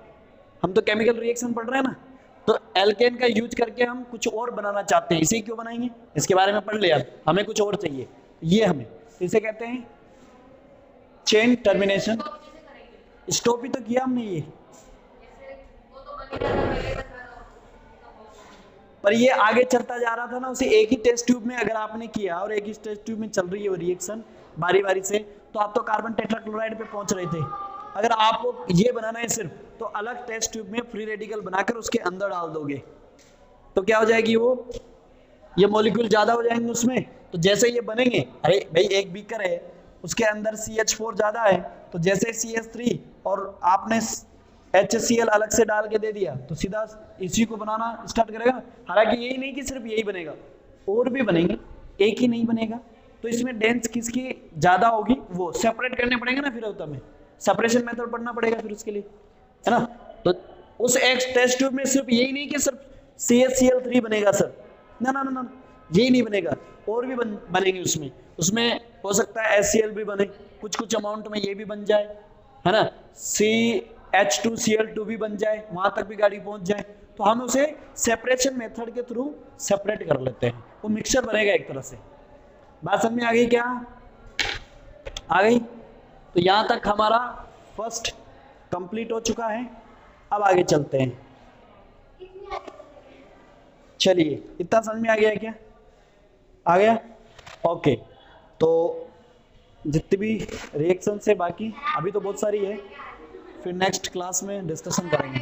हम तो केमिकल रिएक्शन पढ़ रहे हैं ना। तो एल्केन का यूज करके हम कुछ और बनाना चाहते हैं, इसे क्यों बनाएंगे, इसके बारे में पढ़ लिया, हमें कुछ और चाहिए, ये हमें, इसे कहते हैं चेन टर्मिनेशन। स्टॉप ही तो किया हमने ये, पर ये आगे चलता जा रहा था ना, उसे एक ही टेस्ट ट्यूब में अगर आपने किया और एक ही टेस्ट ट्यूब में चल रही है वो रिएक्शन बारी बारी से, तो आप तो कार्बन टेट्राक्लोराइड पे पहुंच रहे थे। अगर आपको ये बनाना है सिर्फ, तो अलग टेस्ट ट्यूब में फ्री रेडिकल बनाकर उसके अंदर डाल दोगे तो क्या हो जाएगी, वो ये मॉलिक्यूल ज्यादा हो जाएंगे उसमें। तो जैसे ये बनेंगे, अरे भाई एक बीकर है उसके अंदर CH4 ज्यादा है, तो जैसे CH3 और आपने HCl अलग से डाल के दे दिया तो सीधा इसी को बनाना स्टार्ट करेगा। हालांकि यही नहीं कि सिर्फ यही बनेगा, और भी बनेंगे, एक ही नहीं बनेगा। तो इसमें डेंस किसकी ज्यादा होगी वो सेपरेट करने पड़ेंगे ना, फिर होता में सेपरेशन मेथड पढ़ना पड़ेगा फिर उसके लिए, है ना। तो उस एक टेस्ट ट्यूब में सिर्फ यही नहीं कि सिर्फ CHCl3 बनेगा सर, ना ना ना ना, यही नहीं बनेगा, और भी बनेंगे उसमें हो सकता है HCl भी बने, कुछ अमाउंट में ये भी बन जाए, है ना, CH2Cl2 भी बन जाए, वहां तक भी गाड़ी पहुंच जाए। तो हम उसे सेपरेशन मेथड के थ्रू सेपरेट कर लेते हैं, वो मिक्सचर बनेगा एक तरह से। बात समझ में आ गई क्या, आ गई। तो यहां तक हमारा फर्स्ट कंप्लीट हो चुका है, अब आगे चलते हैं। चलिए, इतना समझ में आ गया क्या, आ गया, ओके। तो जितनी भी रिएक्शन है बाकी अभी तो बहुत सारी है, फिर नेक्स्ट क्लास में डिस्कशन करेंगे।